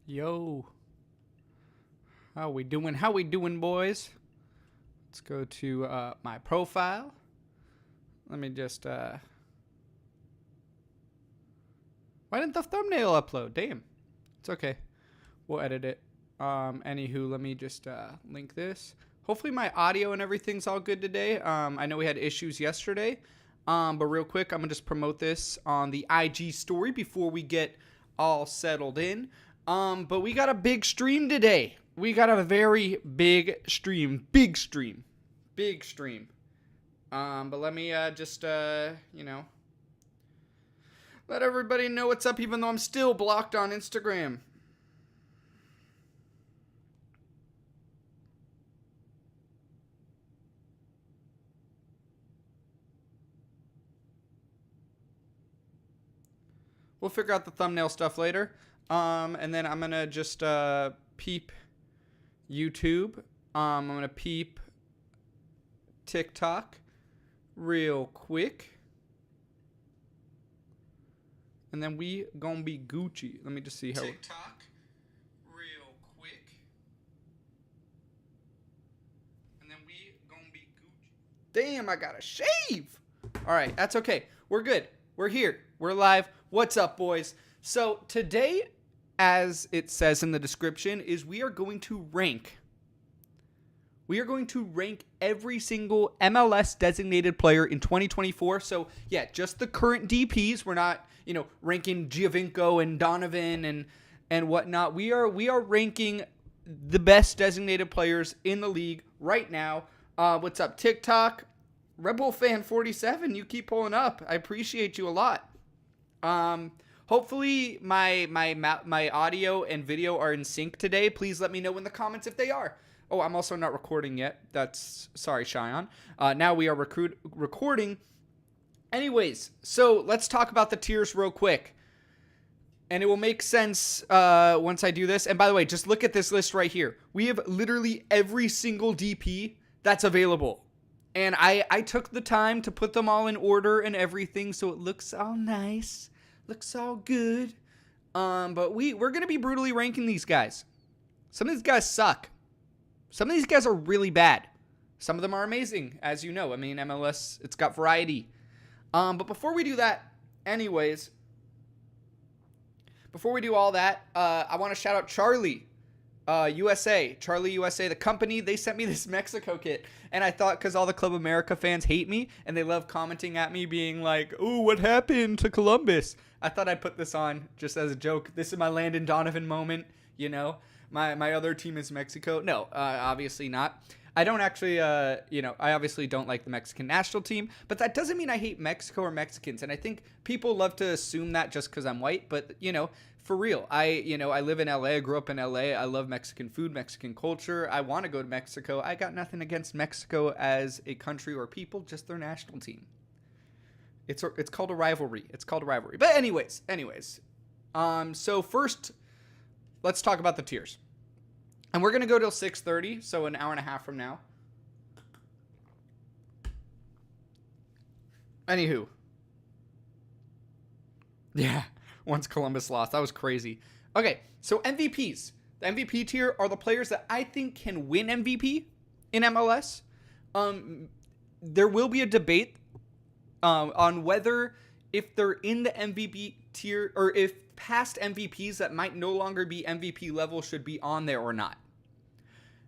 Yo, how we doing? How we doing, boys? Let's go to my profile. Let me just. Why didn't the thumbnail upload? Damn, it's okay. We'll edit it. Anywho, let me just link this. Hopefully, my audio and everything's all good today. I know we had issues yesterday, but real quick, I'm gonna just promote this on the IG story before we get all settled in. But we got a big stream today. We got a very big stream. Big stream. But let me just, let everybody know what's up, even though I'm still blocked on Instagram. We'll figure out the thumbnail stuff later. And then I'm going to just peep YouTube. I'm going to peep TikTok real quick. And then we going to be Gucci. Let me just see how... TikTok real quick. And then we going to be Gucci. Damn, I got to shave. All right, that's okay. We're good. We're here. We're live. What's up, boys? So today, as it says in the description, is we are going to rank. We are going to rank every single MLS designated player in 2024. So yeah, just the current DPs. We're not, ranking Giovinco and Donovan and whatnot. We are ranking the best designated players in the league right now. What's up, TikTok? Rebel Fan 47, you keep pulling up. I appreciate you a lot. Hopefully my audio and video are in sync today. Please let me know in the comments if they are. Oh, I'm also not recording yet. Sorry, Cheyenne. Now we are recording. Anyways, so let's talk about the tiers real quick. And it will make sense once I do this. And by the way, just look at this list right here. We have literally every single DP that's available. And I took the time to put them all in order and everything so it looks all nice. Looks all good. But we're going to be brutally ranking these guys. Some of these guys suck. Some of these guys are really bad. Some of them are amazing, as you know. I mean, MLS, it's got variety. But before we do that, anyways, before we do all that, I want to shout out Charlie USA, the company. They sent me this Mexico kit, and I thought because all the Club America fans hate me, and they love commenting at me being like, "Ooh, what happened to Columbus?" I thought I'd put this on just as a joke. This is my Landon Donovan moment, My other team is Mexico. No, obviously not. I don't actually, I obviously don't like the Mexican national team, but that doesn't mean I hate Mexico or Mexicans. And I think people love to assume that just because I'm white, but, for real, I live in LA. I grew up in LA. I love Mexican food, Mexican culture. I want to go to Mexico. I got nothing against Mexico as a country or people, just their national team. It's called a rivalry. But anyways. So first, let's talk about the tiers. And we're going to go till 6:30, so an hour and a half from now. Anywho. Yeah, once Columbus lost. That was crazy. Okay, so MVPs. The MVP tier are the players that I think can win MVP in MLS. There will be a debate on whether if they're in the MVP tier or if past MVPs that might no longer be MVP level should be on there or not.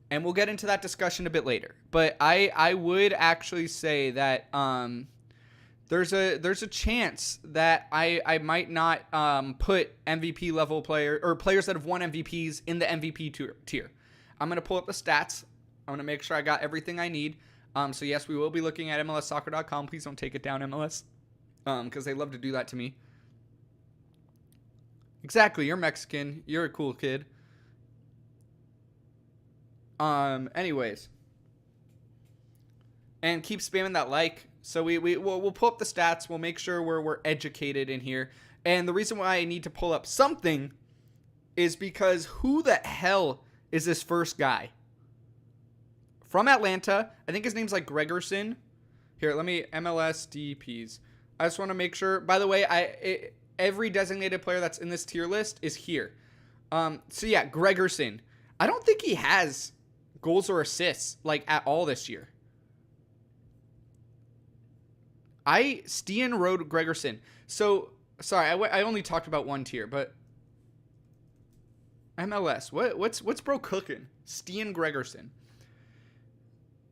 And we'll get into that discussion a bit later. But I would actually say that there's a chance that I might not put MVP level player or players that have won MVPs in the MVP tier. I'm going to pull up the stats. I'm going to make sure I got everything I need. So yes, we will be looking at MLSsoccer.com. Please don't take it down, MLS. Because they love to do that to me. Exactly, you're Mexican. You're a cool kid. Anyways. And keep spamming that like. So we'll pull up the stats. We'll make sure we're educated in here. And the reason why I need to pull up something is because who the hell is this first guy? From Atlanta. I think his name's like Gregerson. Here, let me MLS DPs. I just want to make sure. By the way, every designated player that's in this tier list is here. So yeah, Gregerson. I don't think he has goals or assists like at all this year. Stian Road Gregerson. So sorry, I only talked about one tier, but MLS. What's bro cooking? Stian Gregerson.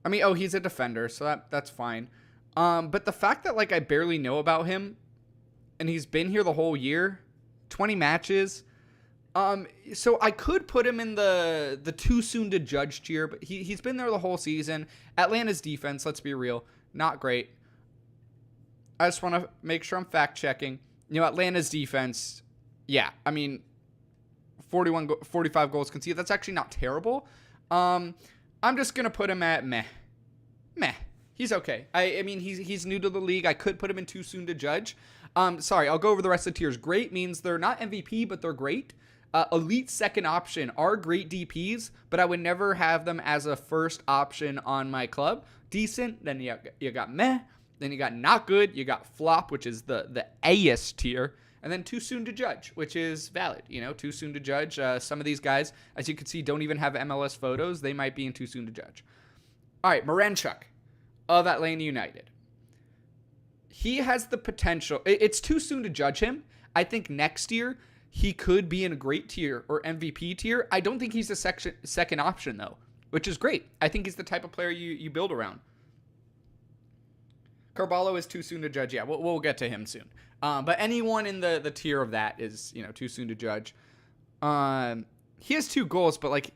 I mean, oh, he's a defender, so that's fine. But the fact that like I barely know about him, and he's been here the whole year, 20 matches. So I could put him in the too soon to judge tier, but he's been there the whole season. Atlanta's defense, let's be real, not great. I just want to make sure I'm fact checking. Atlanta's defense, yeah, I mean, 45 goals conceded. That's actually not terrible. I'm just gonna put him at meh. He's okay. I mean, he's new to the league. I could put him in too soon to judge. Sorry, I'll go over the rest of the tiers. Great means they're not MVP, but they're great. Elite second option are great DPs, but I would never have them as a first option on my club. Decent, then you got meh, then you got not good, you got flop, which is the A-est tier, and then too soon to judge, which is valid. Too soon to judge. Some of these guys, as you can see, don't even have MLS photos. They might be in too soon to judge. All right, Maranchuk of Atlanta United. He has the potential. It's too soon to judge him. I think next year he could be in a great tier or MVP tier. I don't think he's a second option, though, which is great. I think he's the type of player you build around. Carvalho is too soon to judge. Yeah, we'll get to him soon. But anyone in the tier of that is, too soon to judge. He has 2 goals, but like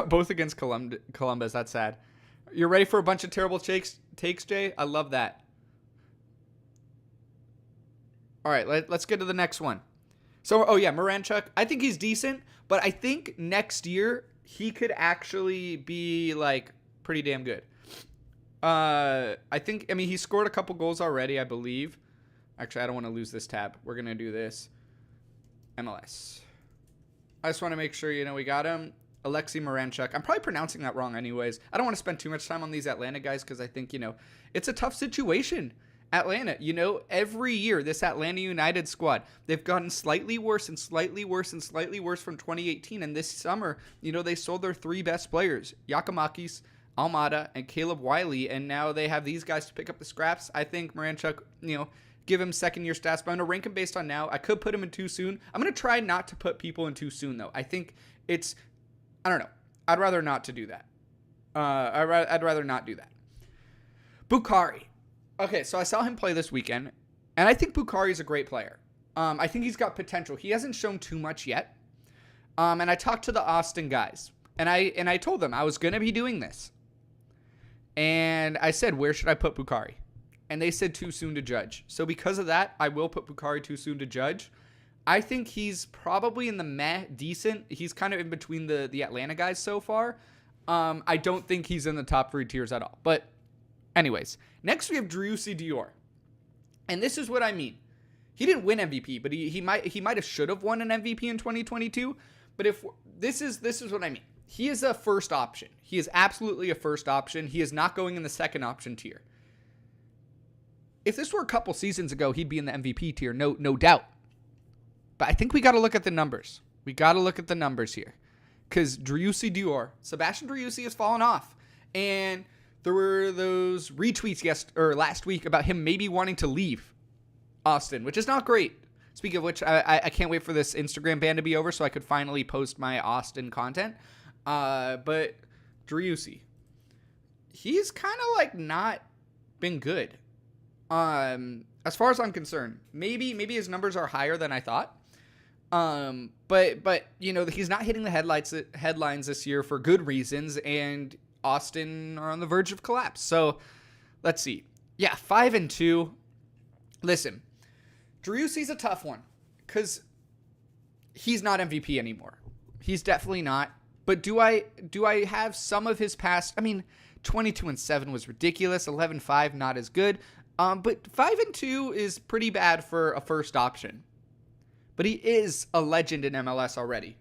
both against Columbus. That's sad. You're ready for a bunch of terrible takes, Jay? I love that. All right, let's get to the next one. So, Maranchuk. I think he's decent, but I think next year he could actually be like pretty damn good. He scored a couple goals already, I believe. Actually, I don't want to lose this tab. We're going to do this. MLS. I just want to make sure, we got him. Alexei Maranchuk. I'm probably pronouncing that wrong anyways. I don't want to spend too much time on these Atlanta guys because I think, it's a tough situation. Atlanta, every year, this Atlanta United squad, they've gotten slightly worse and slightly worse and slightly worse from 2018. And this summer, they sold their 3 best players, Giacomakis, Almada, and Caleb Wiley. And now they have these guys to pick up the scraps. I think Maranchuk, give him second-year stats, but I'm going to rank him based on now. I could put him in too soon. I'm going to try not to put people in too soon, though. I think I don't know. I'd rather not to do that. I'd rather not do that. Bukhari. Okay, so I saw him play this weekend, and I think Bukhari is a great player. I think he's got potential. He hasn't shown too much yet. And I talked to the Austin guys, and I told them I was going to be doing this. And I said, where should I put Bukhari? And they said too soon to judge. So because of that, I will put Bukhari too soon to judge. I think he's probably in the meh decent. He's kind of in between the Atlanta guys so far. I don't think he's in the top 3 tiers at all. But anyways, next we have Driussi Dior. And this is what I mean. He didn't win MVP, but he might have should have won an MVP in 2022. But if this is what I mean. He is a first option. He is absolutely a first option. He is not going in the second option tier. If this were a couple seasons ago, he'd be in the MVP tier, no doubt. But I think we got to look at the numbers. We got to look at the numbers here. Because Driussi Dior, Sebastian Driussi has fallen off. And there were those retweets last week about him maybe wanting to leave Austin, which is not great. Speaking of which, I can't wait for this Instagram ban to be over so I could finally post my Austin content. But Driussi, he's kind of like not been good. As far as I'm concerned, maybe his numbers are higher than I thought. But he's not hitting the headlines this year for good reasons, and Austin are on the verge of collapse. So let's see. Yeah, 5-2. Listen, Driussi's a tough one because he's not MVP anymore. He's definitely not. But do I have some of his past? I mean, 22-7 was ridiculous. 11-5 not as good. But 5-2 is pretty bad for a first option. But he is a legend in MLS already.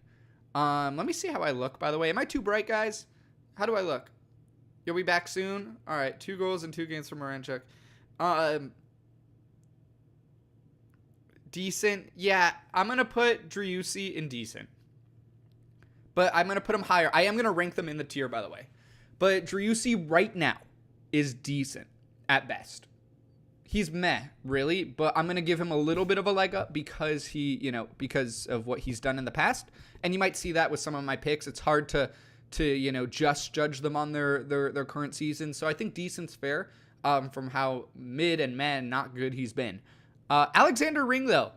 Let me see how I look, by the way. Am I too bright, guys? How do I look? You'll be back soon? All right, 2 goals in 2 games from Maranchuk. Decent. Yeah, I'm going to put Driussi in decent. but I'm going to put him higher. I am going to rank them in the tier, by the way. But Driussi right now is decent at best. He's meh, really, but I'm going to give him a little bit of a leg up because because of what he's done in the past. And you might see that with some of my picks. It's hard to just judge them on their current season. So I think decent's fair from how mid and meh and not good he's been. Alexander Ring, though,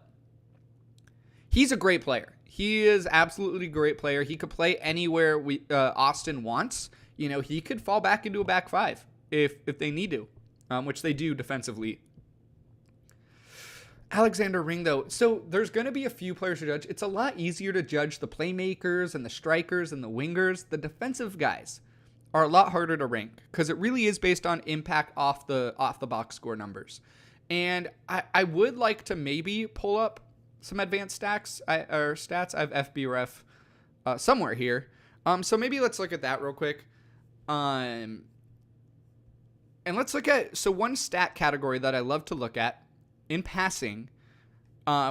he's a great player. He is absolutely a great player. He could play anywhere Austin wants. He could fall back into a back five if they need to, which they do defensively. Alexander Ring, though, so there's going to be a few players to judge. It's a lot easier to judge the playmakers and the strikers and the wingers. The defensive guys are a lot harder to rank because it really is based on impact off the box score numbers. And I would like to maybe pull up some advanced stats. I have FBref somewhere here. So maybe let's look at that real quick. And let's look at one stat category that I love to look at in passing,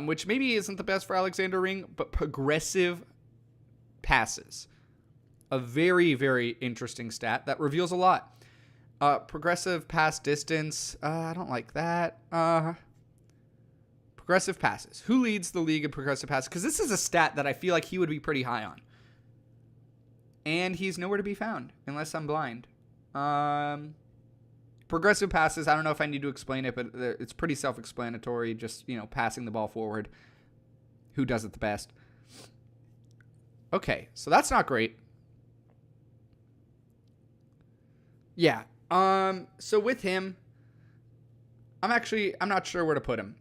which maybe isn't the best for Alexander Ring, but progressive passes. A very, very interesting stat that reveals a lot. Progressive pass distance. I don't like that. Progressive passes. Who leads the league in progressive passes? Because this is a stat that I feel like he would be pretty high on. And he's nowhere to be found, unless I'm blind. Progressive passes, I don't know if I need to explain it, but it's pretty self-explanatory. Just, passing the ball forward. Who does it the best? Okay, so that's not great. Yeah. So with him, I'm not sure where to put him.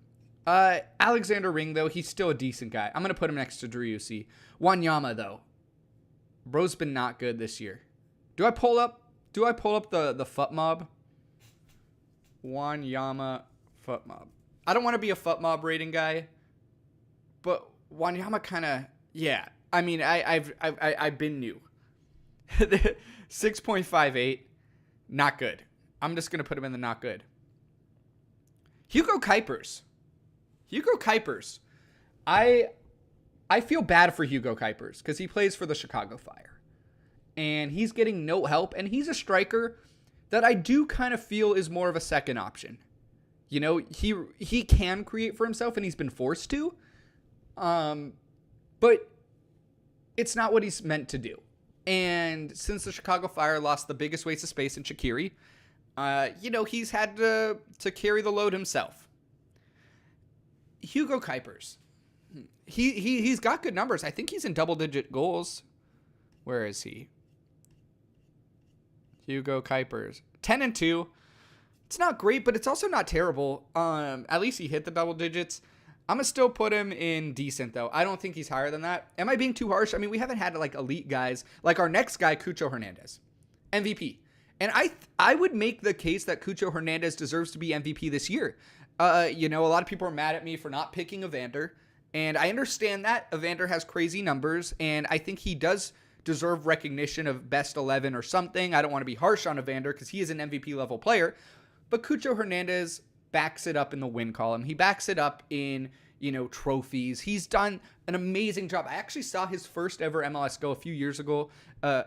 Alexander Ring, though, he's still a decent guy. I'm going to put him next to Driussi. Wanyama, though. Bro's been not good this year. Do I pull up the foot mob? Wanyama foot mob. I don't want to be a foot mob rating guy, but Wanyama kind of, yeah. I mean, I've been new. 6.58, not good. I'm just gonna put him in the not good. Hugo Kuipers. I feel bad for Hugo Kuipers because he plays for the Chicago Fire, and he's getting no help, and he's a striker that I do kind of feel is more of a second option. He can create for himself, and he's been forced to, but it's not what he's meant to do. And since the Chicago Fire lost the biggest waste of space in Shaqiri, he's had to carry the load himself. Hugo Kuipers. He's got good numbers. I think he's in double-digit goals. Where is he? Hugo Kuipers. 10-2. It's not great, but it's also not terrible. At least he hit the double digits. I'm going to still put him in decent, though. I don't think he's higher than that. Am I being too harsh? I mean, we haven't had, elite guys. Like our next guy, Cucho Hernandez. MVP. And I would make the case that Cucho Hernandez deserves to be MVP this year. A lot of people are mad at me for not picking Evander. And I understand that. Evander has crazy numbers. And I think he does deserve recognition of best 11 or something. I don't want to be harsh on Evander because he is an MVP level player. But Cucho Hernandez backs it up in the win column. He backs it up in, trophies. He's done an amazing job. I actually saw his first ever MLS goal a few years ago. A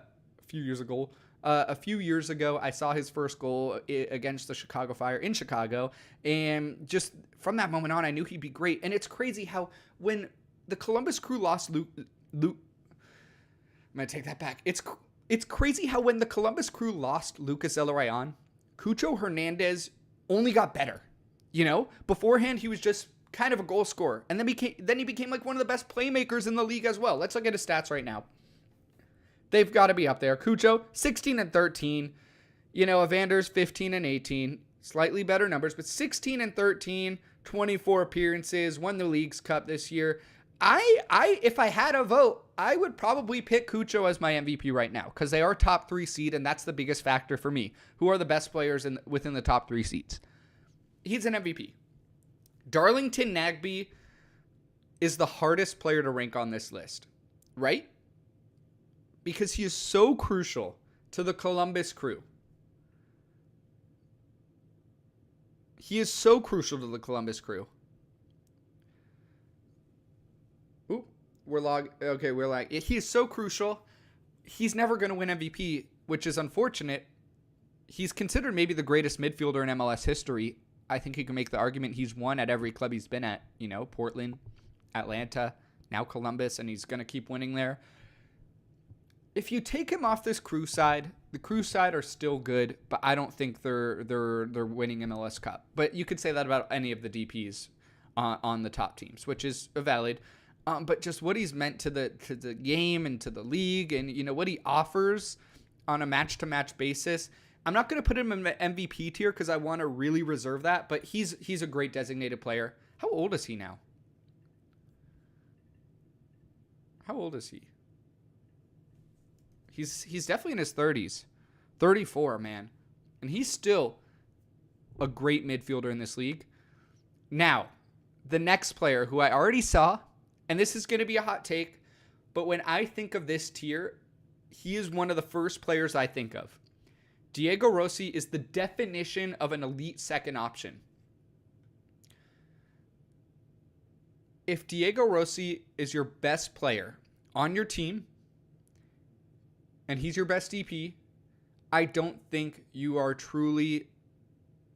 few years ago, I saw his first goal against the Chicago Fire in Chicago. And just from that moment on, I knew he'd be great. And it's crazy how when the Columbus Crew lost Luke, I'm going to take that back. It's crazy how when the Columbus Crew lost Lucas Zelarayan, Cucho Hernandez only got better. Beforehand, he was just kind of a goal scorer. And then he became like one of the best playmakers in the league as well. Let's look at his stats right now. They've got to be up there. Cucho, 16-13. Evander's 15-18. Slightly better numbers, but 16-13, 24 appearances, won the Leagues Cup this year. If I had a vote, I would probably pick Cucho as my MVP right now because they are top 3 seed, and that's the biggest factor for me. Who are the best players within the top 3 seeds? He's an MVP. Darlington Nagbe is the hardest player to rank on this list, right? Because he is so crucial to the Columbus Crew. He is so crucial to the Columbus Crew. He is so crucial. he's never going to win MVP, which is unfortunate. He's considered maybe the greatest midfielder in MLS history. I think you can make the argument he's won at every club he's been at. You know, Portland, Atlanta, now Columbus, and he's going to keep winning there. If you take him off this Crew side, the Crew side are still good, but I don't think they're winning MLS Cup. But you could say that about any of the DPs on the top teams, which is valid. But just what he's meant to the game and to the league, and you know what he offers on a match-to-match basis. I'm not going to put him in the MVP tier because I want to really reserve that. But he's a great designated player. How old is he now? How old is he? He's definitely in his 30s. 34, man. And he's still a great midfielder in this league. Now, the next player who I already saw, and this is going to be a hot take, but when I think of this tier, he is one of the first players I think of. Diego Rossi is the definition of an elite second option. If Diego Rossi is your best player on your team, and he's your best DP, I don't think you are truly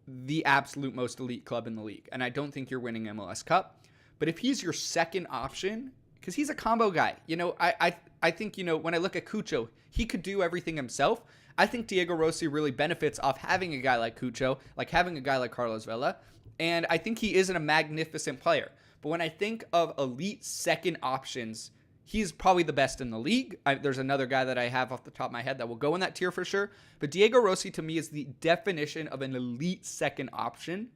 the absolute most elite club in the league. And I don't think you're winning MLS Cup. But if he's your second option, because he's a combo guy, you know, I think, you know, when I look at Cucho, he could do everything himself. I think Diego Rossi really benefits off having a guy like Cucho, like having a guy like Carlos Vela. And I think he isn't a magnificent player. But when I think of elite second options, he's probably the best in the league. There's another guy that I have off the top of my head that will go in that tier for sure. But Diego Rossi, to me, is the definition of an elite second option.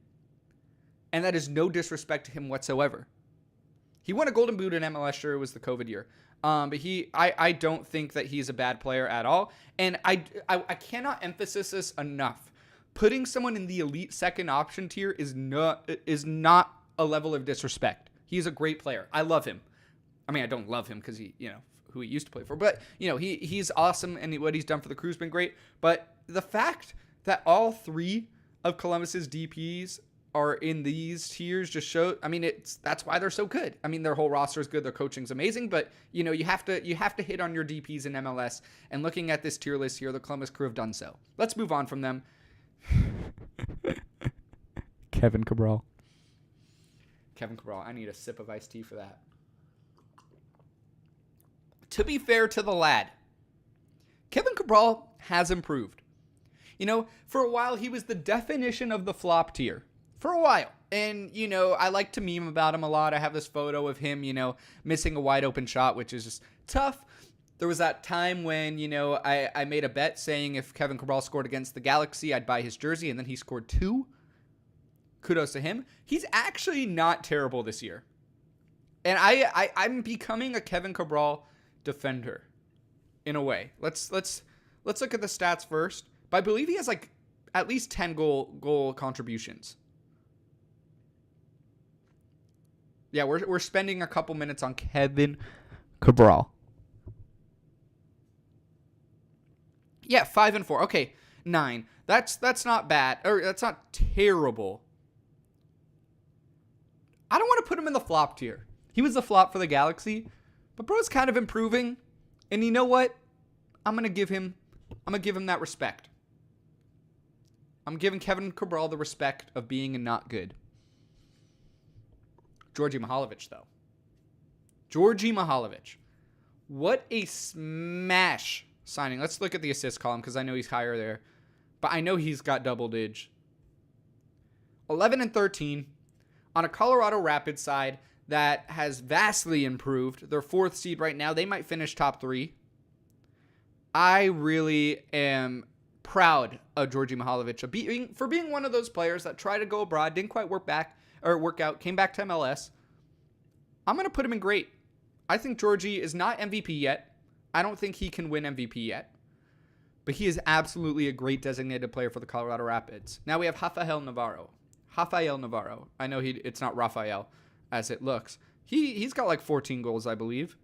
And that is no disrespect to him whatsoever. He won a Golden Boot in MLS, sure, it was the COVID year. But I don't think that he's a bad player at all. And I cannot emphasize this enough. Putting someone in the elite second option tier is not a level of disrespect. He's a great player. I love him. I mean, I don't love him because he, you know, who he used to play for, but you know, he's awesome, and what he's done for the Crew's been great. But the fact that all three of Columbus's DPs are in these tiers just show. I mean, that's why they're so good. I mean, their whole roster is good, their coaching's amazing, but you know, you have to hit on your DPs in MLS. And looking at this tier list here, the Columbus Crew have done so. Let's move on from them. Kevin Cabral. I need a sip of iced tea for that. To be fair to the lad, Kevin Cabral has improved. You know, for a while, he was the definition of the flop tier. For a while. And, you know, I like to meme about him a lot. I have this photo of him, you know, missing a wide open shot, which is just tough. There was that time when, you know, I made a bet saying if Kevin Cabral scored against the Galaxy, I'd buy his jersey, and then he scored 2. Kudos to him. He's actually not terrible this year. And I'm becoming a Kevin Cabral defender in a way. Let's look at the stats first. But I believe he has like at least 10 goal contributions. Yeah, we're spending a couple minutes on Kevin Cabral. Yeah, 5 and 4. Okay, 9. That's not bad, or that's not terrible. I don't want to put him in the flop tier. He was the flop for the Galaxy, but bro's kind of improving. And you know what? I'm gonna give him that respect. I'm giving Kevin Cabral the respect of being not good. Georgi Mihalovic, though. Georgi Mihalovic. What a smash signing. Let's look at the assist column because I know he's higher there. But I know he's got double dig. 11 and 13 on a Colorado Rapids side that has vastly improved. They're 4th seed right now. They might finish top 3. I really am proud of Georgi Mihalovic for being one of those players that tried to go abroad, didn't quite work out, came back to MLS. I'm going to put him in great. I think Georgie is not MVP yet. I don't think he can win MVP yet. But he is absolutely a great designated player for the Colorado Rapids. Now we have Rafael Navarro. I know it's not Rafael as it looks. He's got like 14 goals, I believe.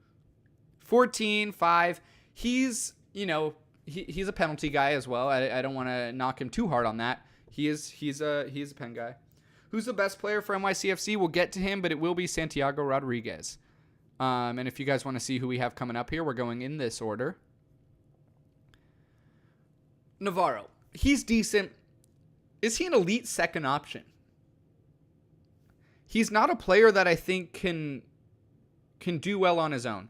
14, 5. He's, you know, he's a penalty guy as well. I don't want to knock him too hard on that. He's a pen guy. Who's the best player for NYCFC? We'll get to him, but it will be Santiago Rodriguez. And if you guys want to see who we have coming up here, we're going in this order. Navarro. He's decent. Is he an elite second option? He's not a player that I think can do well on his own.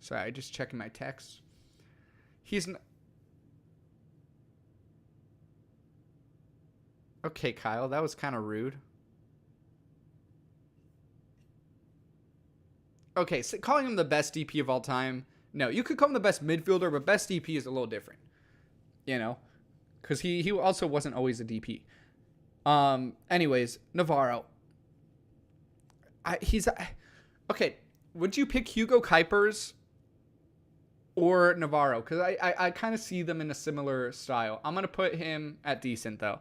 Sorry, just checking my text. He's not. Okay, Kyle, that was kind of rude. Okay, so calling him the best DP of all time. No, you could call him the best midfielder, but best DP is a little different. You know? Because he also wasn't always a DP. Anyways, Navarro. Okay, would you pick Hugo Kuipers or Navarro? Because I kind of see them in a similar style. I'm going to put him at decent, though.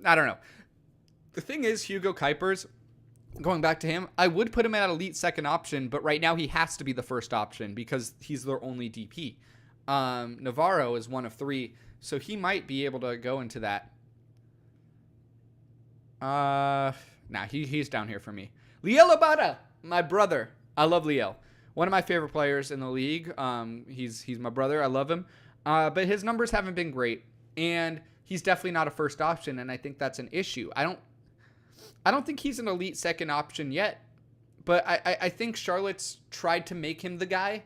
I don't know. The thing is, Hugo Kuipers, going back to him, I would put him at elite second option, but right now he has to be the first option because he's their only DP. Navarro is one of three, so he might be able to go into that. He's down here for me. Liel Abada, my brother. I love Liel. One of my favorite players in the league. He's my brother. I love him. But his numbers haven't been great, and he's definitely not a first option, and I think that's an issue. I don't think he's an elite second option yet, but I think Charlotte's tried to make him the guy,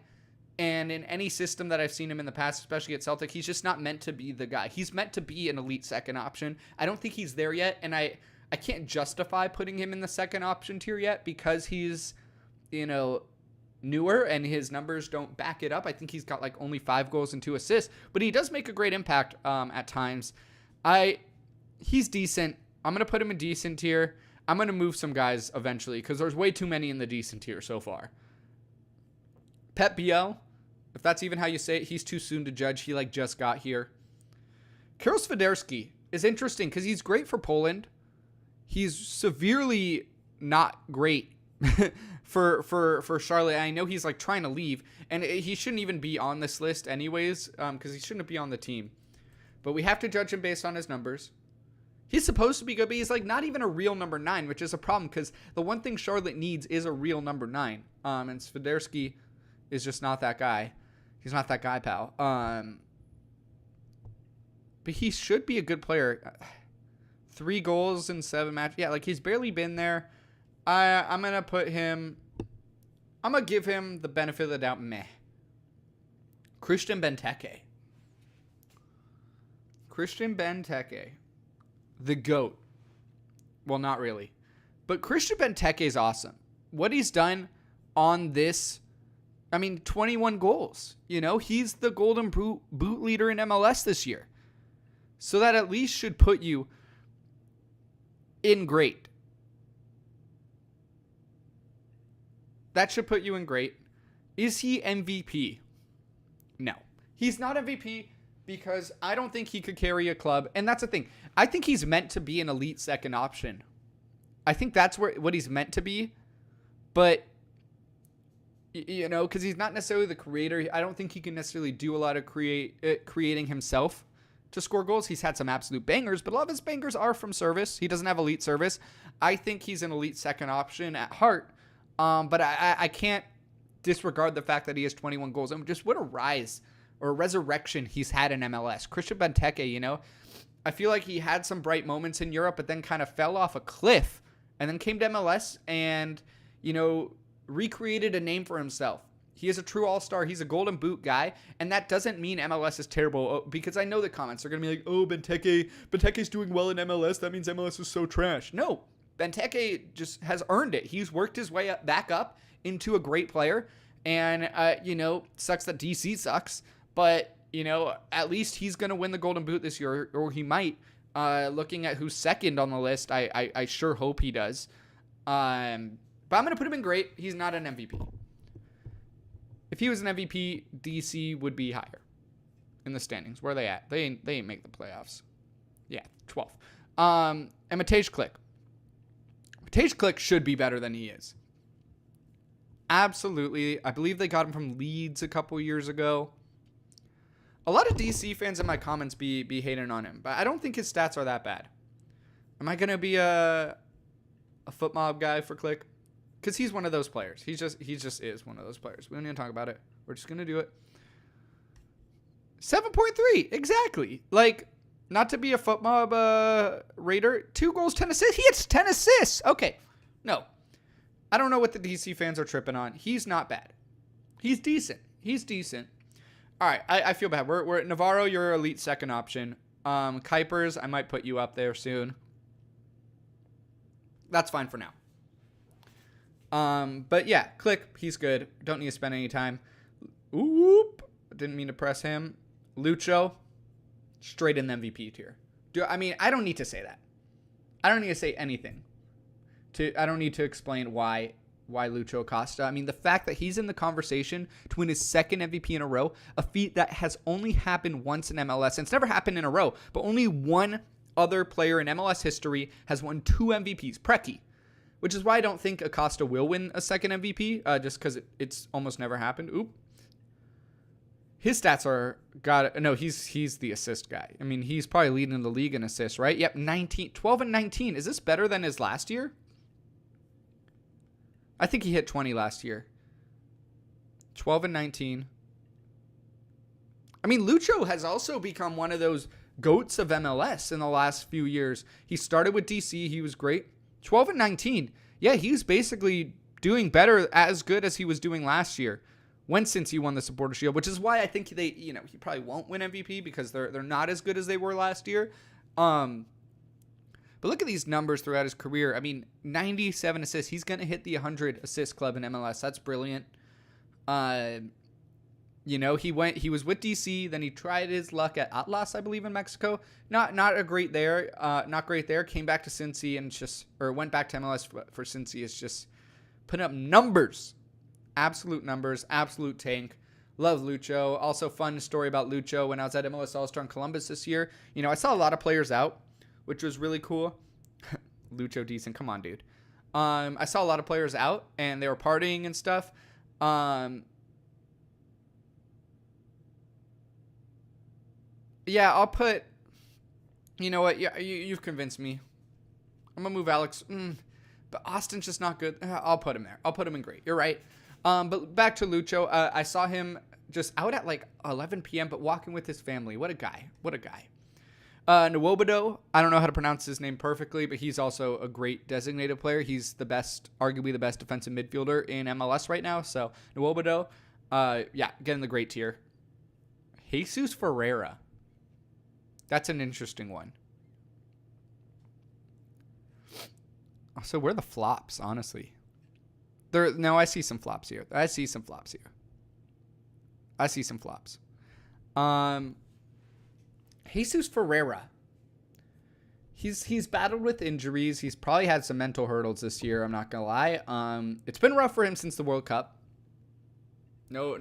and in any system that I've seen him in the past, especially at Celtic, he's just not meant to be the guy. He's meant to be an elite second option. I don't think he's there yet, and I can't justify putting him in the second option tier yet because he's, newer and his numbers don't back it up. I think he's got like only 5 goals and 2 assists, but he does make a great impact at times. He's decent. I'm going to put him in decent tier. I'm going to move some guys eventually because there's way too many in the decent tier so far. Pep Biel, if that's even how you say it, he's too soon to judge. He just got here. Karol Swiderski is interesting because he's great for Poland. He's severely not great for Charlotte. I know he's trying to leave, and he shouldn't even be on this list anyways, because he shouldn't be on the team. But we have to judge him based on his numbers. He's supposed to be good, but he's not even a real number 9, which is a problem because the one thing Charlotte needs is a real number 9. And Swiderski is just not that guy. He's not that guy, pal. But he should be a good player. 3 goals in 7 matches. Yeah, he's barely been there. I'm going to put him... I'm going to give him the benefit of the doubt. Meh. Christian Benteke. Christian Benteke. The GOAT. Well, not really. But Christian Benteke is awesome. What he's done on this... 21 goals. He's the Golden Boot leader in MLS this year. So that at least should put you in great. That should put you in great. Is he MVP? No. He's not MVP because I don't think he could carry a club. And that's the thing. I think he's meant to be an elite second option. I think that's what he's meant to be. But, because he's not necessarily the creator. I don't think he can necessarily do a lot of creating himself to score goals. He's had some absolute bangers, but a lot of his bangers are from service. He doesn't have elite service. I think he's an elite second option at heart. But I can't disregard the fact that he has 21 goals. Just what a rise or a resurrection he's had in MLS. Christian Benteke, I feel like he had some bright moments in Europe, but then kind of fell off a cliff and then came to MLS and, recreated a name for himself. He is a true all-star. He's a Golden Boot guy, and that doesn't mean MLS is terrible because I know the comments are going to be like, oh, Benteke's doing well in MLS. That means MLS is so trash. No. Benteke just has earned it. He's worked his way back up into a great player. And, sucks that DC sucks. But, at least he's going to win the Golden Boot this year, or he might. Looking at who's second on the list, I sure hope he does. But I'm going to put him in great. He's not an MVP. If he was an MVP, DC would be higher in the standings. Where are they at? They ain't make the playoffs. Yeah, 12th. And Matej Klich. Matej Klich should be better than he is. Absolutely. I believe they got him from Leeds a couple years ago. A lot of DC fans in my comments be hating on him, but I don't think his stats are that bad. Am I going to be a foot mob guy for Klich? Because he's one of those players. He just is one of those players. We don't need to talk about it. We're just going to do it. 7.3. Exactly. Like, not to be a foot mob raider. 2 goals, 10 assists. He hits 10 assists. Okay. No. I don't know what the DC fans are tripping on. He's not bad. He's decent. All right. I feel bad. We're Navarro, you're elite second option. Kuipers, I might put you up there soon. That's fine for now. But yeah, Click, he's good. Don't need to spend any time. Oop. Didn't mean to press him. Lucho, straight in the MVP tier. I don't need to say that. I don't need to say anything. I don't need to explain why Lucho Acosta. I mean, the fact that he's in the conversation to win his second MVP in a row, a feat that has only happened once in MLS, and it's never happened in a row, but only one other player in MLS history has won 2 MVPs, Preki, which is why I don't think Acosta will win a second MVP, just because it's almost never happened. Oop. His stats he's the assist guy. I mean, he's probably leading the league in assists, right? Yep, 12 and 19. Is this better than his last year? I think he hit 20 last year. 12 and 19. I mean, Lucho has also become one of those GOATs of MLS in the last few years. He started with DC. He was great. 12 and 19. Yeah, he's basically doing better, as good as he was doing last year since he won the Supporter Shield, which is why I think he probably won't win MVP because they're not as good as they were last year. But look at these numbers throughout his career. I mean, 97 assists. He's going to hit the 100 assist club in MLS. That's brilliant. He was with DC, then he tried his luck at Atlas, I believe, in Mexico. Not great there. Came back to Cincy and went back to MLS for Cincy. It's just putting up numbers. Absolute numbers, absolute tank. Love Lucho. Also, fun story about Lucho. When I was at MLS All-Star in Columbus this year, I saw a lot of players out, which was really cool. Lucho decent. Come on, dude. I saw a lot of players out, and they were partying and stuff. Yeah, I'll put... You know what? Yeah, you've convinced me. I'm going to move Alex. But Austin's just not good. I'll put him there. I'll put him in great. You're right. But back to Lucho. I saw him just out at like 11 p.m., but walking with his family. What a guy. Nwobodo, I don't know how to pronounce his name perfectly, but he's also a great designated player. He's arguably the best defensive midfielder in MLS right now. So Nwobodo, getting the great tier. Jesus Ferreira. That's an interesting one. So where are the flops, honestly? I see some flops here. Jesus Ferreira. He's battled with injuries. He's probably had some mental hurdles this year. I'm not gonna lie. It's been rough for him since the World Cup. No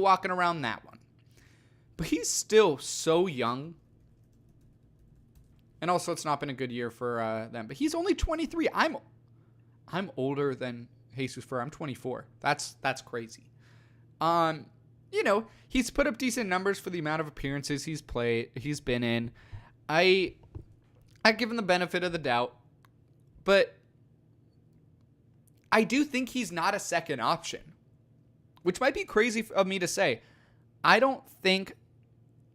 walking around that one. But he's still so young. And also, it's not been a good year for them. But he's only 23. I'm older than Jesus Ferreira. I'm 24. That's crazy. He's put up decent numbers for the amount of appearances he's been in. I give him the benefit of the doubt, but I do think he's not a second option, which might be crazy of me to say. I think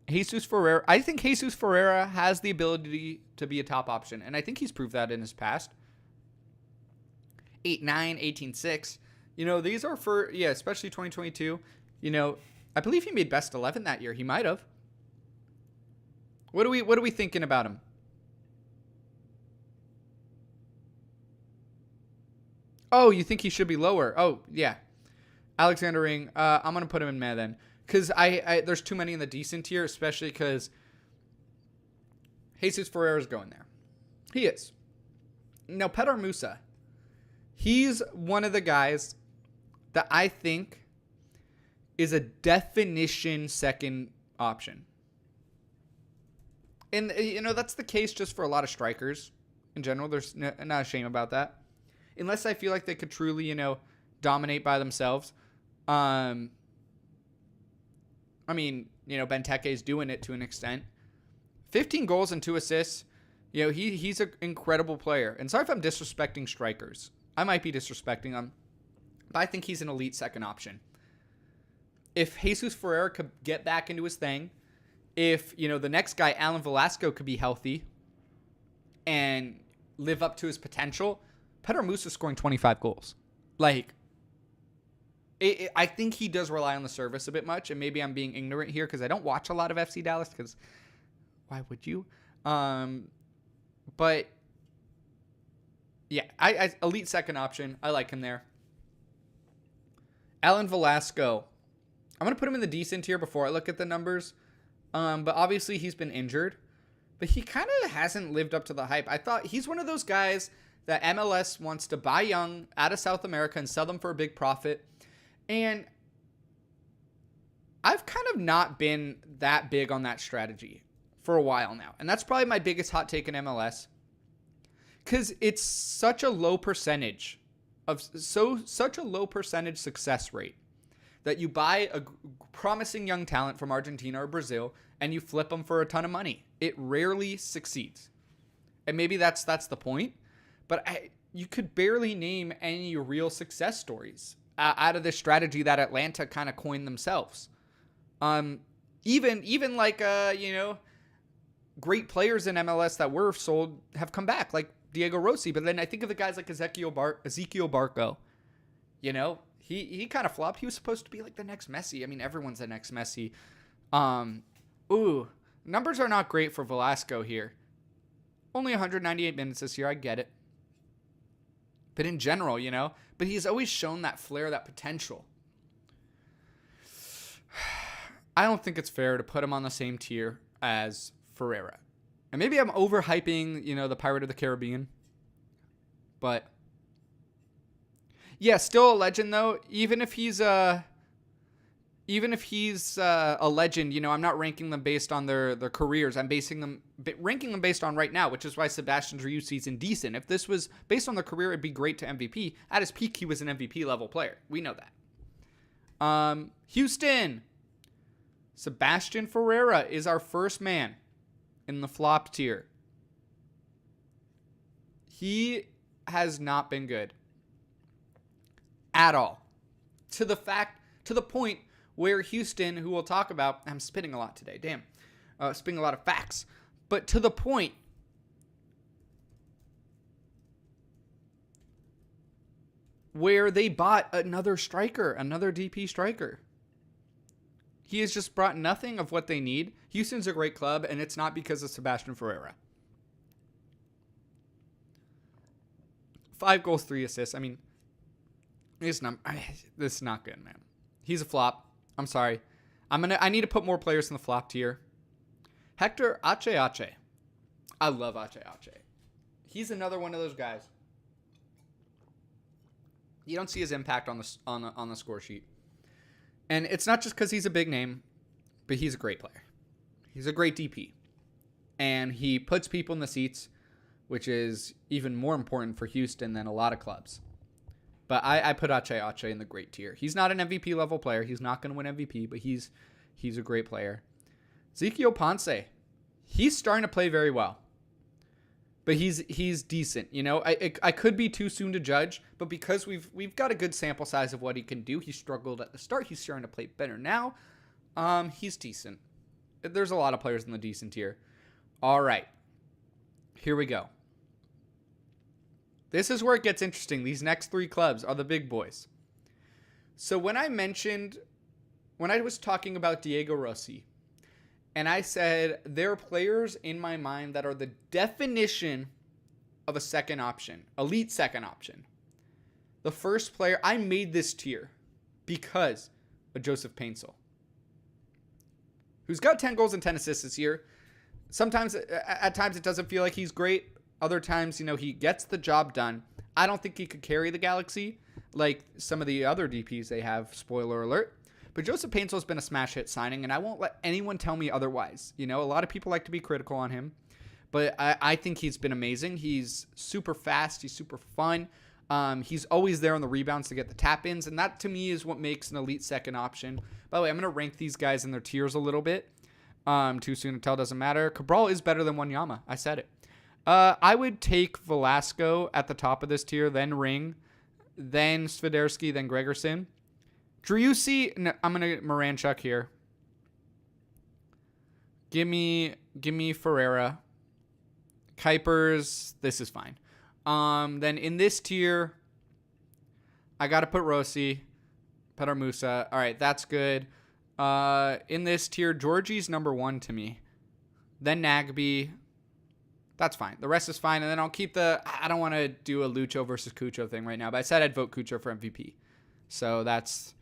Jesus Ferreira has the ability to be a top option, and I think he's proved that in his past. 8-9, 18-6. These are especially 2022. I believe he made best 11 that year. He might have. What are we thinking about him? Oh, you think he should be lower? Oh, yeah. Alexander Ring. I'm gonna put him in meh then, because I there's too many in the decent tier, especially because Jesus Ferreira is going there. He is. Now, Pedar Musa. He's one of the guys that I think is a definition second option. And, that's the case just for a lot of strikers in general. There's not a shame about that. Unless I feel like they could truly, dominate by themselves. Benteke is doing it to an extent. 15 goals and 2 assists. He's an incredible player. And sorry if I'm disrespecting strikers. I might be disrespecting him, but I think he's an elite second option. If Jesus Ferreira could get back into his thing, if, the next guy, Alan Velasco, could be healthy and live up to his potential, Pedro Musa scoring 25 goals. Like, I think he does rely on the service a bit much, and maybe I'm being ignorant here because I don't watch a lot of FC Dallas, because why would you? But, yeah, I elite second option. I like him there. Alan Velasco. I'm going to put him in the decent tier before I look at the numbers. But obviously he's been injured. But he kind of hasn't lived up to the hype. I thought he's one of those guys that MLS wants to buy young out of South America and sell them for a big profit. And I've kind of not been that big on that strategy for a while now. And that's probably my biggest hot take in MLS. Because it's such a low percentage such a low percentage success rate that you buy a promising young talent from Argentina or Brazil and you flip them for a ton of money. It rarely succeeds. And maybe that's the point. But you could barely name any real success stories out of this strategy that Atlanta kind of coined themselves. Even like, great players in MLS that were sold have come back, like Diego Rossi. But then I think of the guys like Ezekiel Barco. He kind of flopped. He was supposed to be like the next Messi. I mean, everyone's the next Messi. Numbers are not great for Velasco here. Only 198 minutes this year. I get it. But in general, but he's always shown that flair, that potential. I don't think it's fair to put him on the same tier as Ferreira. And maybe I'm overhyping, the Pirate of the Caribbean. But yeah, still a legend though. Even if he's a legend, I'm not ranking them based on their careers. I'm ranking them based on right now, which is why Sebastian Driussi's indecent. If this was based on their career, it'd be great to MVP. At his peak, he was an MVP level player. We know that. Houston. Sebastian Ferreira is our first man in the flop tier. He has not been good at all. To the point where Houston, who we'll talk about, I'm spitting a lot today, spitting a lot of facts, but to the point where they bought another DP striker. He has just brought nothing of what they need. Houston's a great club, and it's not because of Sebastian Ferreira. 5 goals, 3 assists. I mean, this is not good, man. He's a flop. I'm sorry. I need to put more players in the flop tier. Hector Ache. I love Ache. He's another one of those guys. You don't see his impact on the score sheet. And it's not just because he's a big name, but he's a great player. He's a great DP. And he puts people in the seats, which is even more important for Houston than a lot of clubs. But I put Ache in the great tier. He's not an MVP level player. He's not going to win MVP, but he's a great player. Ezekiel Ponce. He's starting to play very well. But he's decent. I could be too soon to judge, but because we've got a good sample size of what he can do. He struggled at the start. He's starting to play better now. He's decent. There's a lot of players in the decent tier. All right. Here we go. This is where it gets interesting. These next 3 clubs are the big boys. So when I was talking about Diego Rossi, and I said there are players in my mind that are the definition of a second option, elite second option. The first player, I made this tier because of Joseph Paintsel, who's got 10 goals and 10 assists this year. Sometimes, at times, it doesn't feel like he's great. Other times, he gets the job done. I don't think he could carry the Galaxy like some of the other DPs they have, spoiler alert. But Joseph Paintsel has been a smash hit signing, and I won't let anyone tell me otherwise. A lot of people like to be critical on him, but I think he's been amazing. He's super fast. He's super fun. He's always there on the rebounds to get the tap-ins, and that to me is what makes an elite second option. By the way, I'm going to rank these guys in their tiers a little bit. Too soon to tell, doesn't matter. Cabral is better than Wanyama. I said it. I would take Velasco at the top of this tier, then Ring, then Swiderski, then Gregerson. Driussi, no, I'm going to Moranchuk here. Give me Ferreira. Kuipers, this is fine. Then in this tier, I got to put Rossi, Petar Musa. All right, that's good. In this tier, Georgie's number 1 to me. Then Nagby. That's fine. The rest is fine. And then I'll keep I don't want to do a Lucho versus Cucho thing right now, but I said I'd vote Cucho for MVP. So that's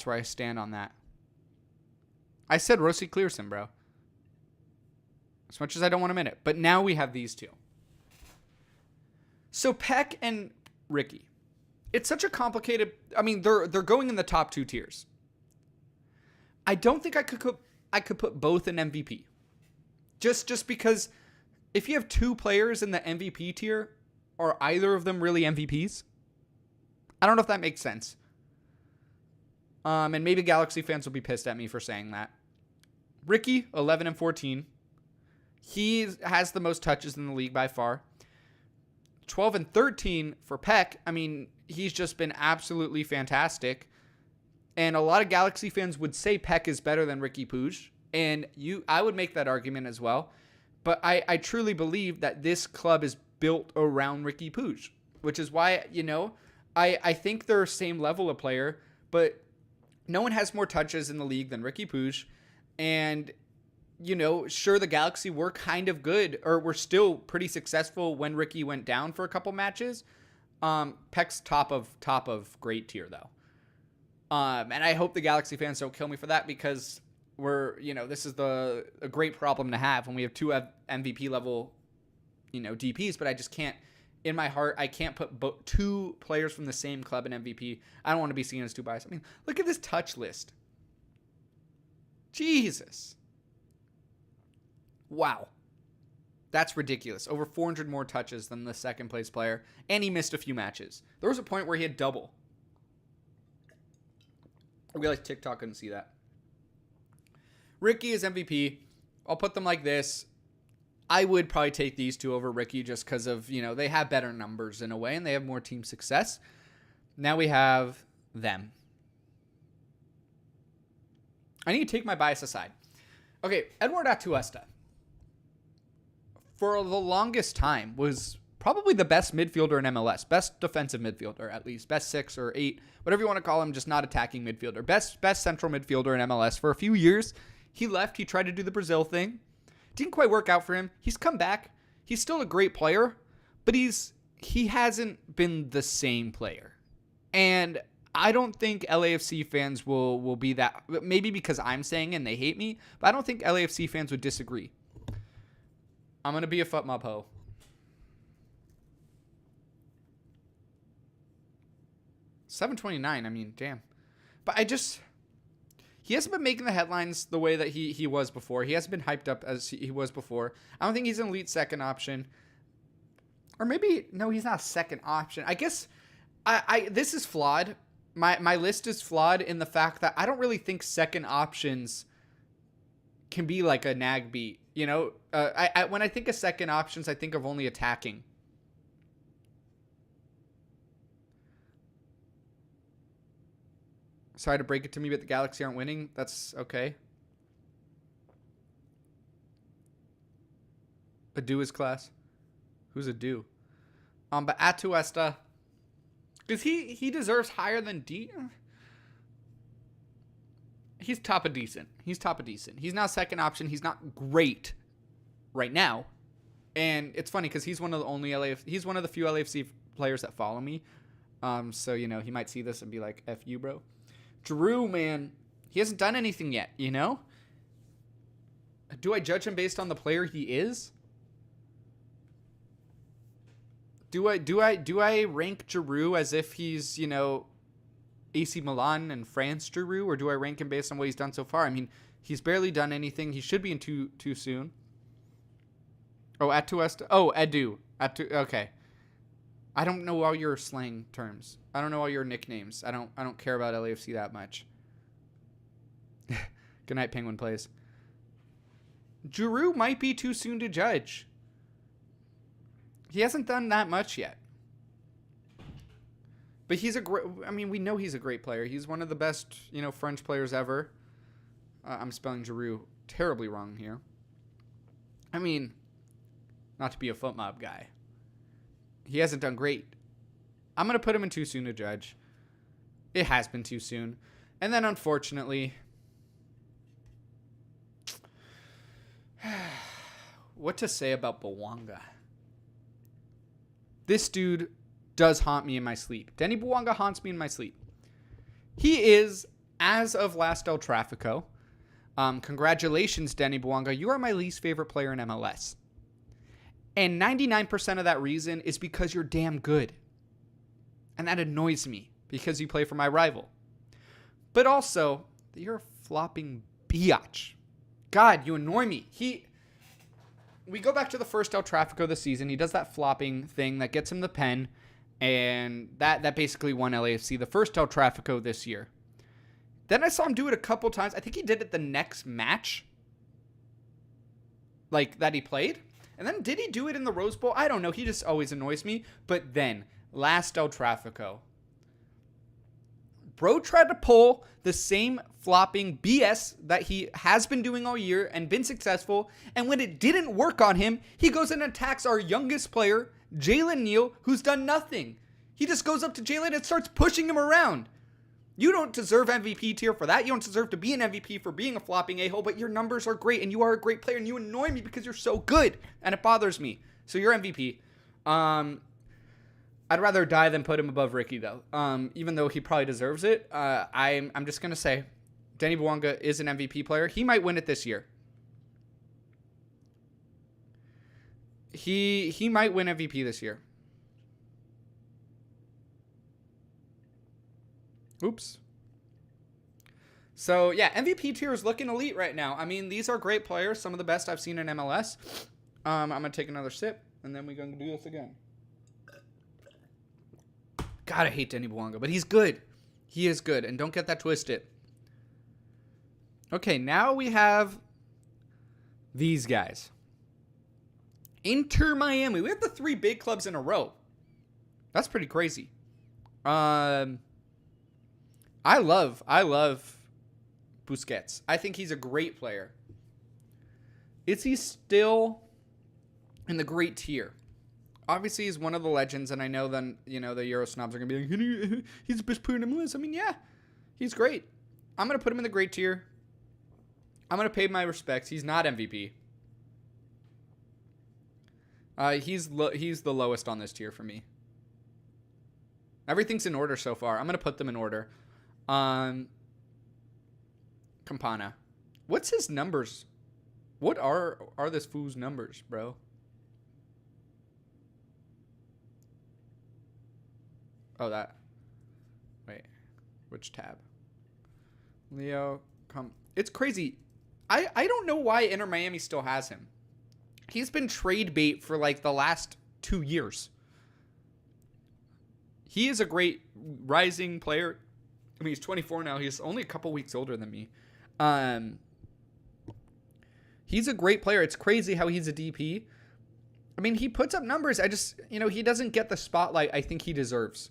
where I stand on that. I said Rossi clears him, bro. As much as I don't want to admit it. But now we have these two. So Peck and Ricky. It's such a complicated... I mean, they're going in the top 2 tiers. I don't think I could put both in MVP. Just because if you have 2 players in the MVP tier, are either of them really MVPs? I don't know if that makes sense. And maybe Galaxy fans will be pissed at me for saying that. Ricky, 11 and 14. He has the most touches in the league by far. 12 and 13 for Peck. I mean, he's just been absolutely fantastic. And a lot of Galaxy fans would say Peck is better than Ricky Puig. And I would make that argument as well. But I truly believe that this club is built around Ricky Puig, which is why, I think they're same level of player, but no one has more touches in the league than Ricky Puig. And, sure, the Galaxy were kind of good, or were still pretty successful when Ricky went down for a couple matches. Peck's top of great tier, though. And I hope the Galaxy fans don't kill me for that, because this is a great problem to have when we have 2 MVP level, DPs, but I just can't, in my heart, I can't put 2 players from the same club in MVP. I don't want to be seen as too biased. I mean, look at this touch list. Jesus. Wow. That's ridiculous. Over 400 more touches than the second place player, and he missed a few matches. There was a point where he had double. I realized TikTok couldn't see that. Ricky is MVP. I'll put them like this. I would probably take these 2 over Ricky just because of, they have better numbers in a way and they have more team success. Now we have them. I need to take my bias aside. Okay, Edward Atuesta, for the longest time, was probably the best midfielder in MLS. Best defensive midfielder, at least. Best 6 or 8, whatever you want to call him, just not attacking midfielder. Best central midfielder in MLS for a few years. He left. He tried to do the Brazil thing. Didn't quite work out for him. He's come back. He's still a great player, but he hasn't been the same player. And I don't think LAFC fans will be that. Maybe because I'm saying it and they hate me, but I don't think LAFC fans would disagree. I'm going to be a FUTMUB ho. $7.29. I mean, damn. But he hasn't been making the headlines the way that he was before. He hasn't been hyped up as he was before. I don't think he's an elite second option. Or maybe, no, he's not a second option. I guess this is flawed. My list is flawed in the fact that I don't really think second options can be like a Nagby. When I think of second options, I think of only attacking. Sorry to break it to me, but the Galaxy aren't winning. That's okay. Adu is class. Who's Adu? But Atuesta, because he deserves higher than D. He's top of decent. He's not second option. He's not great right now. And it's funny because he's one of the few LAFC players that follow me. So he might see this and be like, "F you, bro." Drew, man, he hasn't done anything yet, Do I judge him based on the player he is? Do I rank Giroud as if he's, AC Milan and France Giroud, or do I rank him based on what he's done so far? I mean, he's barely done anything. He should be in too soon. Oh, Atuesta. Oh, Edu. Okay. I don't know all your slang terms. I don't know all your nicknames. I don't care about LAFC that much. Good night, Penguin plays. Giroud might be too soon to judge. He hasn't done that much yet. But we know he's a great player. He's one of the best, French players ever. I'm spelling Giroud terribly wrong here. I mean, not to be a foot mob guy. He hasn't done great. I'm going to put him in too soon to judge. It has been too soon. And then, unfortunately, what to say about Bouanga? This dude does haunt me in my sleep. Denny Bouanga haunts me in my sleep. He is, as of last El Trafico, congratulations, Denny Bouanga. You are my least favorite player in MLS. And 99% of that reason is because you're damn good. And that annoys me because you play for my rival. But also, you're a flopping biatch. God, you annoy me. We go back to the first El Trafico this season. He does that flopping thing that gets him the pen. And that basically won LAFC the first El Trafico this year. Then I saw him do it a couple times. I think he did it the next match. Like, that he played. And then did he do it in the Rose Bowl? I don't know. He just always annoys me. But then, last El Trafico, bro tried to pull the same flopping BS that he has been doing all year and been successful. And when it didn't work on him, he goes and attacks our youngest player, Jalen Neal, who's done nothing. He just goes up to Jalen and starts pushing him around. You don't deserve MVP tier for that. You don't deserve to be an MVP for being a flopping a-hole, but your numbers are great and you are a great player and you annoy me because you're so good and it bothers me. So you're MVP. I'd rather die than put him above Ricky, though. Even though he probably deserves it. I'm just going to say Denny Bouanga is an MVP player. He might win it this year. He might win MVP this year. Oops. So, yeah, MVP tier is looking elite right now. I mean, these are great players. Some of the best I've seen in MLS. I'm going to take another sip, and then we're going to do this again. God, I hate Denny Bouanga, but he's good. He is good, and don't get that twisted. Okay, now we have these guys. Inter Miami. We have the 3 big clubs in a row. That's pretty crazy. I love Busquets. I think he's a great player. Is he still in the great tier? Obviously, he's one of the legends, and I know then, the Euro snobs are going to be like, he's the best player in MLS. I mean, yeah, he's great. I'm going to put him in the great tier. I'm going to pay my respects. He's not MVP. He's the lowest on this tier for me. Everything's in order so far. I'm going to put them in order. Campana. What's his numbers? What are this fool's numbers, bro? Oh, that. Wait. Which tab? Leo. It's crazy. I don't know why Inter Miami still has him. He's been trade bait for like the last 2 years. He is a great rising player. I mean, he's 24 now. He's only a couple weeks older than me. He's a great player. It's crazy how he's a DP. I mean, he puts up numbers. He doesn't get the spotlight I think he deserves.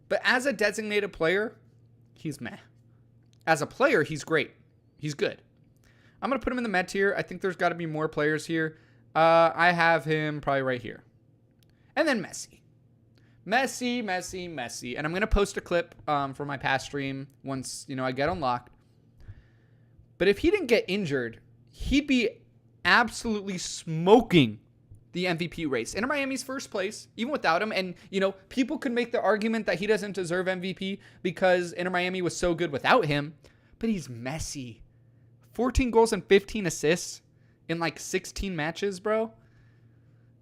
But as a designated player, he's meh. As a player, he's great. He's good. I'm going to put him in the med tier. I think there's got to be more players here. I have him probably right here. And then Messi. Messi. And I'm going to post a clip for my past stream once, I get unlocked. But if he didn't get injured, he'd be absolutely smoking the MVP race. Inter Miami's first place, even without him. And, people could make the argument that he doesn't deserve MVP because Inter Miami was so good without him. But he's Messi. 14 goals and 15 assists in like 16 matches, bro.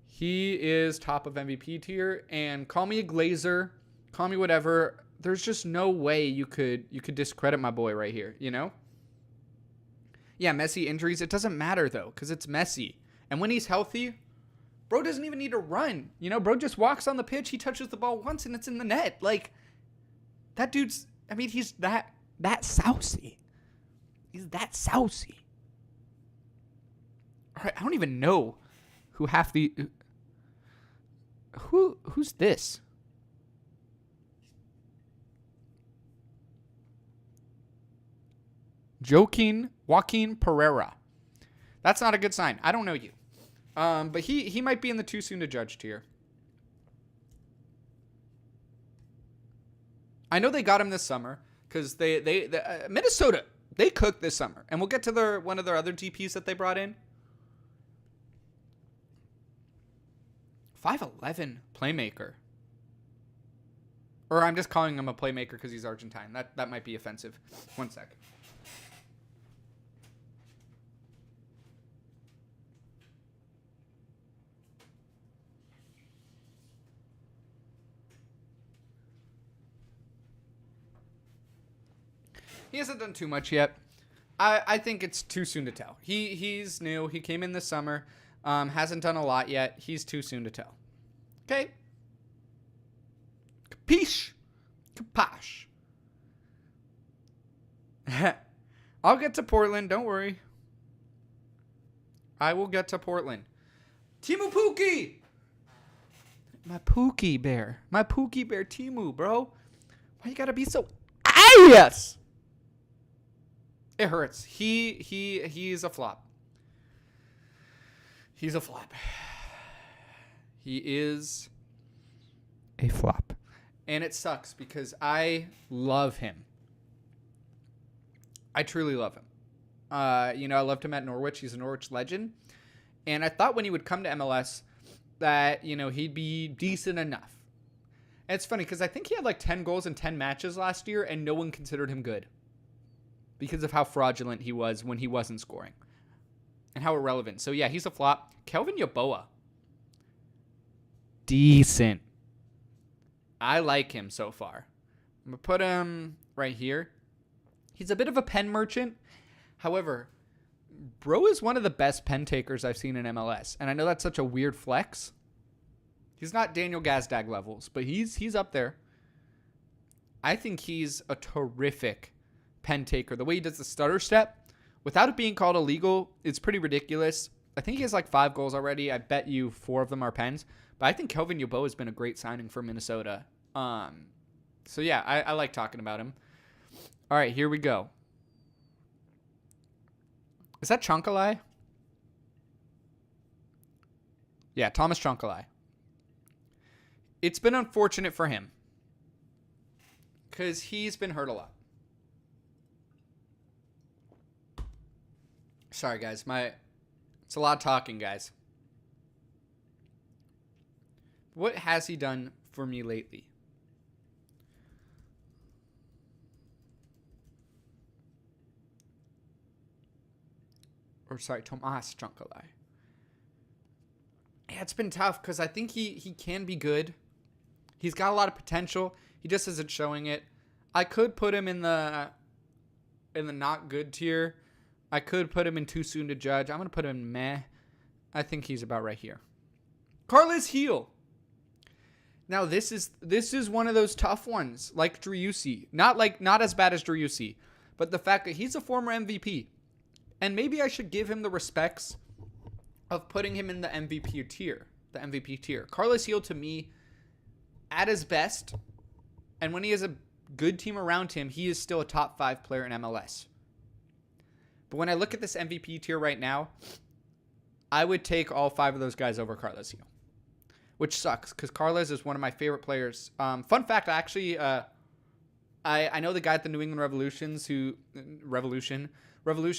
He is top of MVP tier. And call me a Glazer, call me whatever. There's just no way you could discredit my boy right here, Yeah, Messi injuries. It doesn't matter, though, because it's Messi. And when he's healthy, bro doesn't even need to run. Bro just walks on the pitch. He touches the ball once, and it's in the net. Like, that dude's, he's that sousy. He's that sousy. All right, I don't even know who half the... Who's this? Joaquin Pereira. That's not a good sign. I don't know you. But he might be in the too soon to judge tier. I know they got him this summer because Minnesota, they cooked this summer. And we'll get to one of their other DPs that they brought in. 5'11" playmaker. Or I'm just calling him a playmaker because he's Argentine. That might be offensive. One sec. He hasn't done too much yet. I think it's too soon to tell. He's new. He came in this summer. Hasn't done a lot yet. He's too soon to tell. Okay? Capiche? Caposh. I'll get to Portland. Don't worry. I will get to Portland. Timu Pookie! My Pookie Bear. My Pookie Bear Timu, bro. Why you gotta be so... Yes! It hurts. He's a flop. He's a flop. He is a flop. And it sucks because I love him. I truly love him. I loved him at Norwich. He's a Norwich legend. And I thought when he would come to MLS that, he'd be decent enough. And it's funny because I think he had like 10 goals in 10 matches last year and no one considered him good. Because of how fraudulent he was when he wasn't scoring. And how irrelevant. So, yeah, he's a flop. Kelvin Yeboah. Decent. I like him so far. I'm going to put him right here. He's a bit of a pen merchant. However, bro is one of the best pen takers I've seen in MLS. And I know that's such a weird flex. He's not Daniel Gazdag levels, but he's up there. I think he's a terrific pen taker. The way he does the stutter step, without it being called illegal, it's pretty ridiculous. I think he has like 5 goals already. I bet you 4 of them are pens. But I think Kelvin Yeboah has been a great signing for Minnesota. So yeah, I like talking about him. All right, here we go. Is that Chonkalai? Yeah, Thomas Chonkalai. It's been unfortunate for him because he's been hurt a lot. Sorry, guys. It's a lot of talking, guys. What has he done for me lately? Or sorry, Tomas Chonkalai. Yeah, it's been tough because I think he can be good. He's got a lot of potential. He just isn't showing it. I could put him in the not good tier. I could put him in too soon to judge. I'm going to put him in meh. I think he's about right here. Carles Heel. Now, this is one of those tough ones, like Driussi. Not as bad as Driussi, but the fact that he's a former MVP. And maybe I should give him the respects of putting him in the MVP tier. Carles Heel, to me, at his best, and when he has a good team around him, he is still a top 5 player in MLS. But when I look at this MVP tier right now, I would take all 5 of those guys over Carles Heel, which sucks because Carles is one of my favorite players. Fun fact, actually, I know the guy at the New England Revolution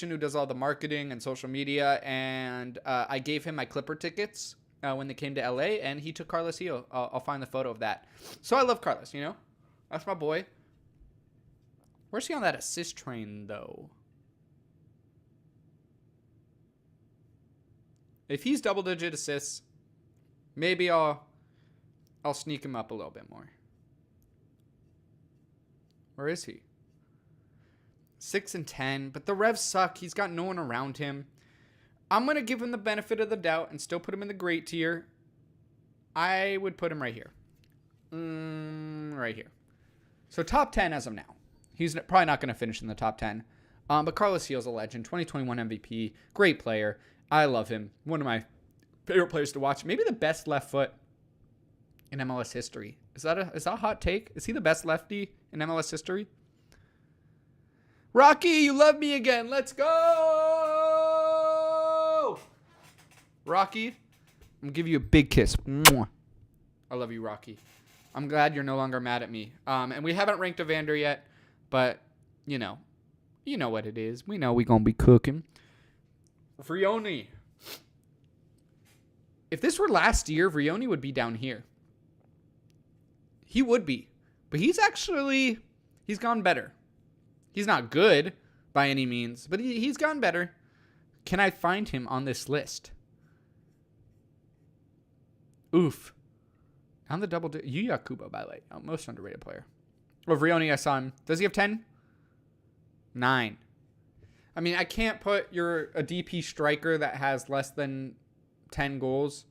who does all the marketing and social media, and I gave him my Clipper tickets when they came to LA, and he took Carles Heel. I'll find the photo of that. So I love Carles, That's my boy. Where's he on that assist train, though? If he's double-digit assists, maybe I'll sneak him up a little bit more. Where is he? 6 and 10, but the Revs suck. He's got no one around him. I'm going to give him the benefit of the doubt and still put him in the great tier. I would put him right here. Right here. So top 10 as of now. He's probably not going to finish in the top 10. But Carles Heel's a legend. 2021 MVP. Great player. I love him. One of my favorite players to watch. Maybe the best left foot in MLS history. Is that a hot take? Is he the best lefty in MLS history? Rocky, you love me again. Let's go! Rocky, I'm going to give you a big kiss. Mwah. I love you, Rocky. I'm glad you're no longer mad at me. And we haven't ranked Evander yet, but, you know what it is. We know we're going to be cooking. Vrioni. If this were last year, Vrioni would be down here. He would be. But he's gone better. He's not good by any means, but he's gone better. Can I find him on this list? Oof. On the double... Yuya Kubo, by the way. Most underrated player. Oh, Vrioni, I saw him. Does he have 10? 9. I mean, I can't put a DP striker that has less than 10 goals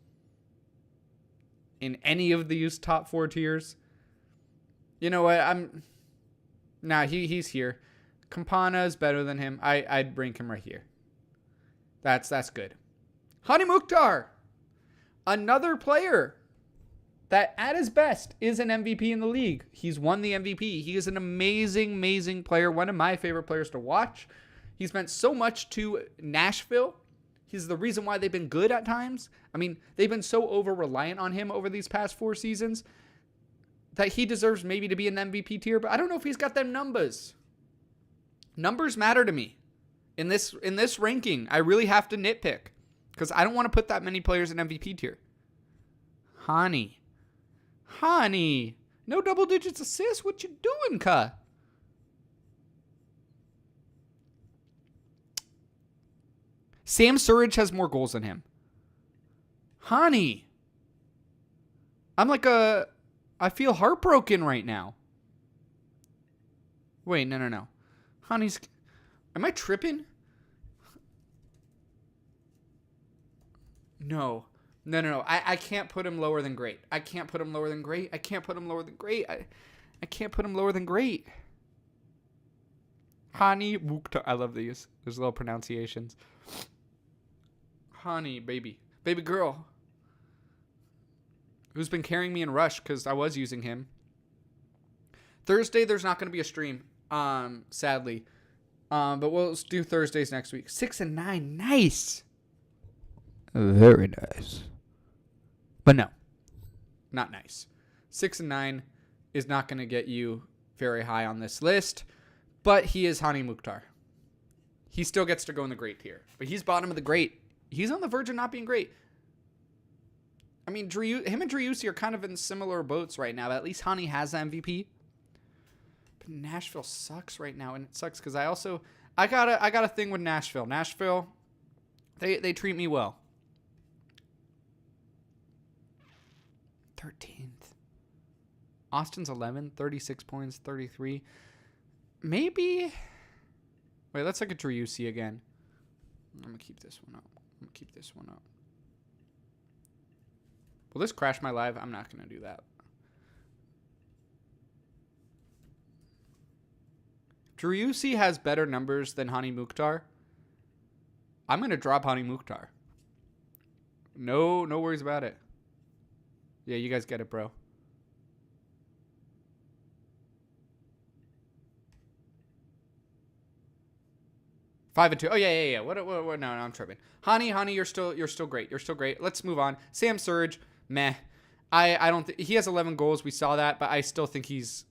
in any of these top 4 tiers. You know what? He's here. Campana is better than him. I'd rank him right here. That's good. Hani Mukhtar. Another player that at his best is an MVP in the league. He's won the MVP. He is an amazing, amazing player. One of my favorite players to watch. He's meant so much to Nashville. He's the reason why they've been good at times. I mean, they've been so over-reliant on him over these past 4 seasons that he deserves maybe to be in the MVP tier, but I don't know if he's got them numbers. Numbers matter to me. In this ranking, I really have to nitpick because I don't want to put that many players in MVP tier. Hani. No double digits assists? What you doing, cuh? Sam Surridge has more goals than him. Hani. I feel heartbroken right now. Wait, no. Hani's... Am I tripping? No. I can't put him lower than great. I can't put him lower than great. Hani Mukhtar. I love these. There's little pronunciations. Hani, baby girl, who's been carrying me in Rush because I was using him. Thursday, there's not going to be a stream, sadly. But we'll do Thursdays next week. 6 and 9, nice. Very nice. But no, not nice. 6 and 9 is not going to get you very high on this list, but he is Hani Mukhtar. He still gets to go in the great tier, but he's bottom of the great. He's on the verge of not being great. I mean, him and Driussi are kind of in similar boats right now. But at least Hani has the MVP. But Nashville sucks right now, and it sucks because I got a thing with Nashville. Nashville, they treat me well. 13th. Austin's 11, 36 points, 33. Maybe. Wait, let's look at Driussi again. I'm gonna keep this one up. Will this crash my live? I'm not going to do that. Driussi has better numbers than Hani Mukhtar. I'm going to drop Hani Mukhtar. No worries about it. Yeah, you guys get it, bro. Five and 2. Oh yeah. What? No, I'm tripping. Hani, you're still great. Let's move on. Sam Surridge, meh. I don't think he has 11 goals. We saw that, but I still think he's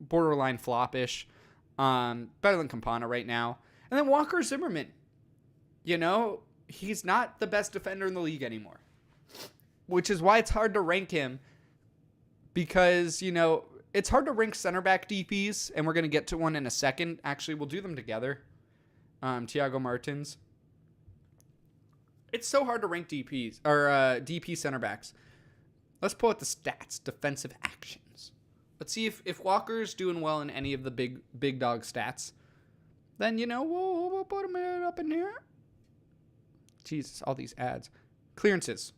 borderline flop-ish. Better than Campana right now. And then Walker Zimmerman. You know, he's not the best defender in the league anymore, which is why it's hard to rank him. Because it's hard to rank center back DPs, and we're gonna get to one in a second. Actually, we'll do them together. Thiago Martins. It's so hard to rank DPs or DP center backs. Let's pull out the stats, defensive actions. Let's see if Walker's doing well in any of the big dog stats. Then we'll put him up in here. Jesus, all these ads. Clearances.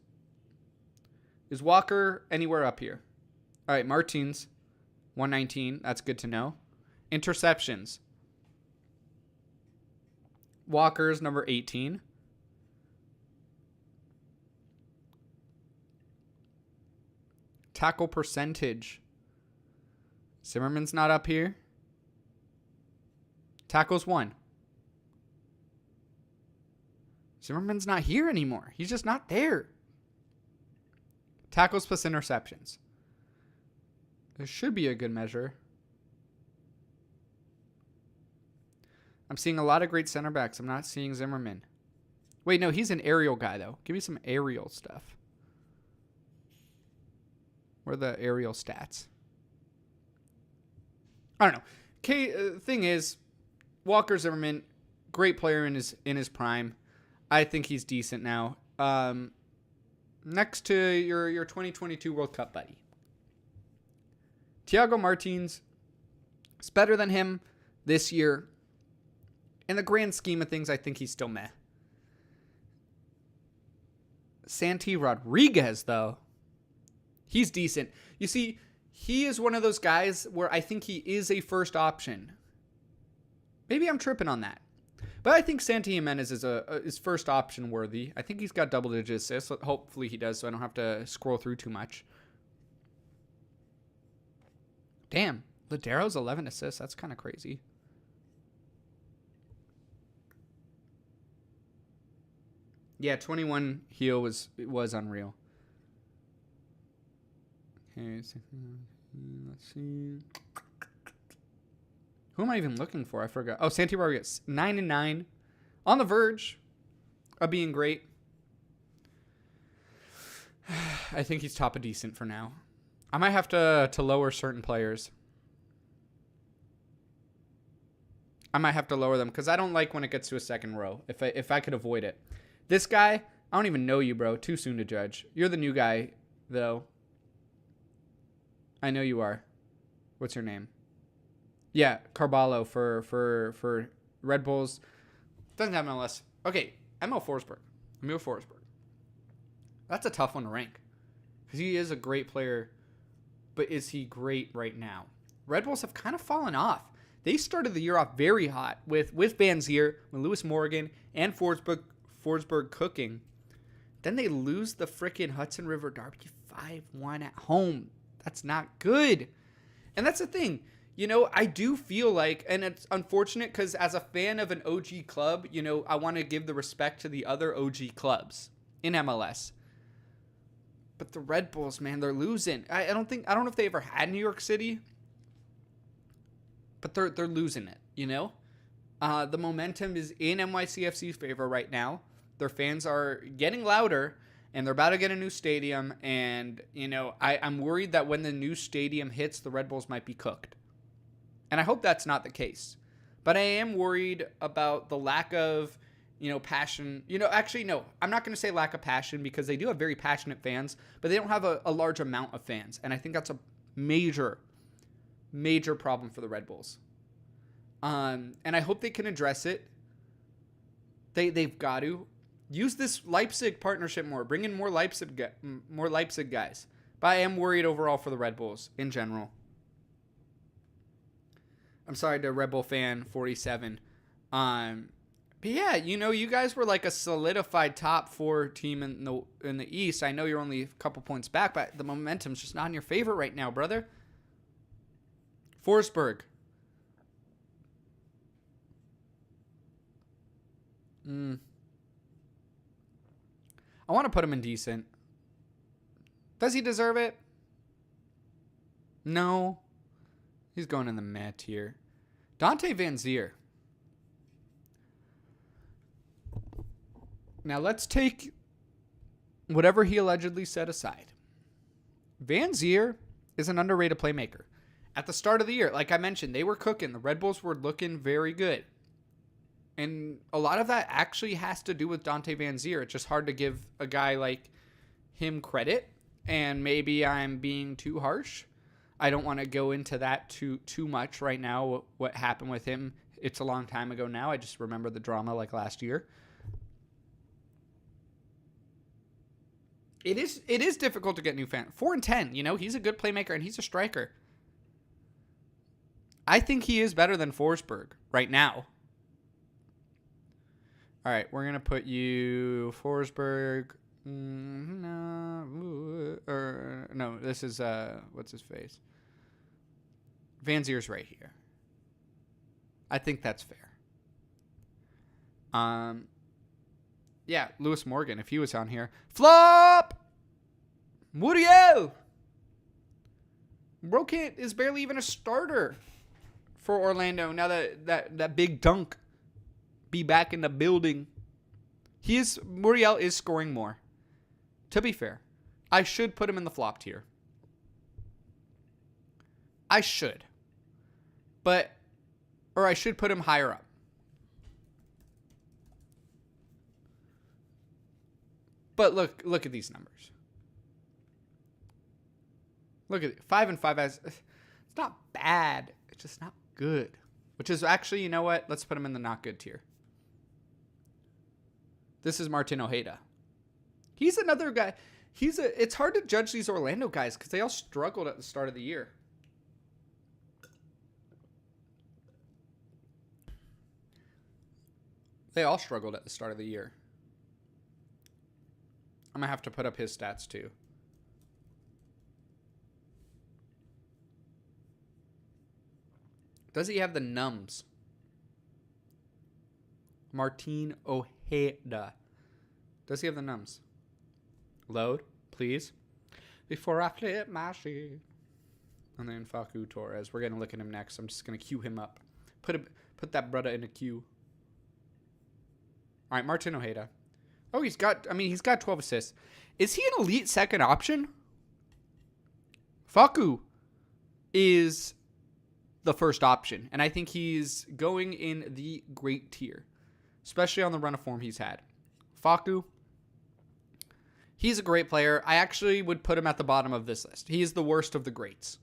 Is Walker anywhere up here? All right, Martins, 119. That's good to know. Interceptions. Walker's number 18. Tackle percentage. Zimmerman's not up here. Tackles 1. Zimmerman's not here anymore. He's just not there. Tackles plus interceptions. There should be a good measure. I'm seeing a lot of great center backs. I'm not seeing Zimmerman. Wait, no, he's an aerial guy, though. Give me some aerial stuff. Where are the aerial stats? I don't know. Thing is, Walker Zimmerman, great player in his prime. I think he's decent now. Next to your 2022 World Cup buddy. Thiago Martins is better than him this year. In the grand scheme of things, I think he's still meh. Santi Rodriguez, though, he's decent. You see, he is one of those guys where I think he is a first option. Maybe I'm tripping on that. But I think Santi Jimenez is first option worthy. I think he's got double-digit assists. Hopefully he does, so I don't have to scroll through too much. Damn, Ladero's 11 assists. That's kind of crazy. Yeah, 21 heel was unreal. Okay, let's see. Who am I even looking for? I forgot. Oh, Santi Rodriguez, 9-9, on the verge of being great. I think he's top of decent for now. I might have to lower certain players. I might have to lower them because I don't like when it gets to a second row. If I could avoid it. This guy, I don't even know you, bro. Too soon to judge. You're the new guy, though. I know you are. What's your name? Yeah, Carballo for Red Bulls. Doesn't have MLS. Okay, Emil Forsberg. That's a tough one to rank. Because he is a great player, but is he great right now? Red Bulls have kind of fallen off. They started the year off very hot with Van Zier, with Lewis Morgan, and Forsberg cooking. Then they lose the frickin' Hudson River Derby 5-1 at home. That's not good. And that's the thing. You know, I do feel like, and it's unfortunate because as a fan of an OG club, you know, I want to give the respect to the other OG clubs in MLS. But the Red Bulls, man, they're losing. I don't know if they ever had New York City, but they're losing it, you know? The momentum is in NYCFC's favor right now. Their fans are getting louder, and they're about to get a new stadium. And, you know, I'm worried that when the new stadium hits, the Red Bulls might be cooked. And I hope that's not the case. But I am worried about the lack of, you know, passion. You know, actually, no, I'm not going to say lack of passion because they do have very passionate fans, but they don't have a large amount of fans. And I think that's a major problem for the Red Bulls. And I hope they can address it. They've got to use this Leipzig partnership more. Bring in more Leipzig guys. But I am worried overall for the Red Bulls in general. I'm sorry to Red Bull fan 47. But yeah, you know, you guys were like a solidified top 4 team in the East. I know you're only a couple points back, but the momentum's just not in your favor right now, brother. Forsberg. I want to put him in decent. Does he deserve it? No. He's going in the meh tier. Dante Van Zier. Now let's take whatever he allegedly set aside. Van Zier is an underrated playmaker. At the start of the year, like I mentioned, they were cooking. The Red Bulls were looking very good. And a lot of that actually has to do with Dante Van Zier. It's just hard to give a guy like him credit. And maybe I'm being too harsh. I don't want to go into that too much right now, what happened with him. It's a long time ago now. I just remember the drama like last year. It is difficult to get new fans. 4-10, you know, he's a good playmaker and he's a striker. I think he is better than Forsberg right now. All right, we're going to put you Forsberg, No, this is what's his face? Van Zier's right here. I think that's fair. Yeah, Lewis Morgan, if he was on here. Flop! Muriel! Brokant is barely even a starter for Orlando now that big dunk be back in the building. Muriel is scoring more. To be fair, I should put him in the flop tier. I should. Or I should put him higher up. But look at these numbers. Look at it. 5 and 5 as it's not bad. It's just not good. Which is actually, you know what? Let's put him in the not good tier. This is Martin Ojeda. He's another guy. It's hard to judge these Orlando guys because they all struggled at the start of the year. They all struggled at the start of the year. I'm going to have to put up his stats too. Does he have the nums? Martin Ojeda. Does he have the nums? Load, please. Before I flip my shit. And then Facu Torres. We're going to look at him next. I'm just going to queue him up. Put that brother in a queue. All right, Martin Ojeda. Oh, he's got 12 assists. Is he an elite second option? Facu is the first option, and I think he's going in the great tier, especially on the run of form he's had. Facu, he's a great player. I actually would put him at the bottom of this list. He is the worst of the greats.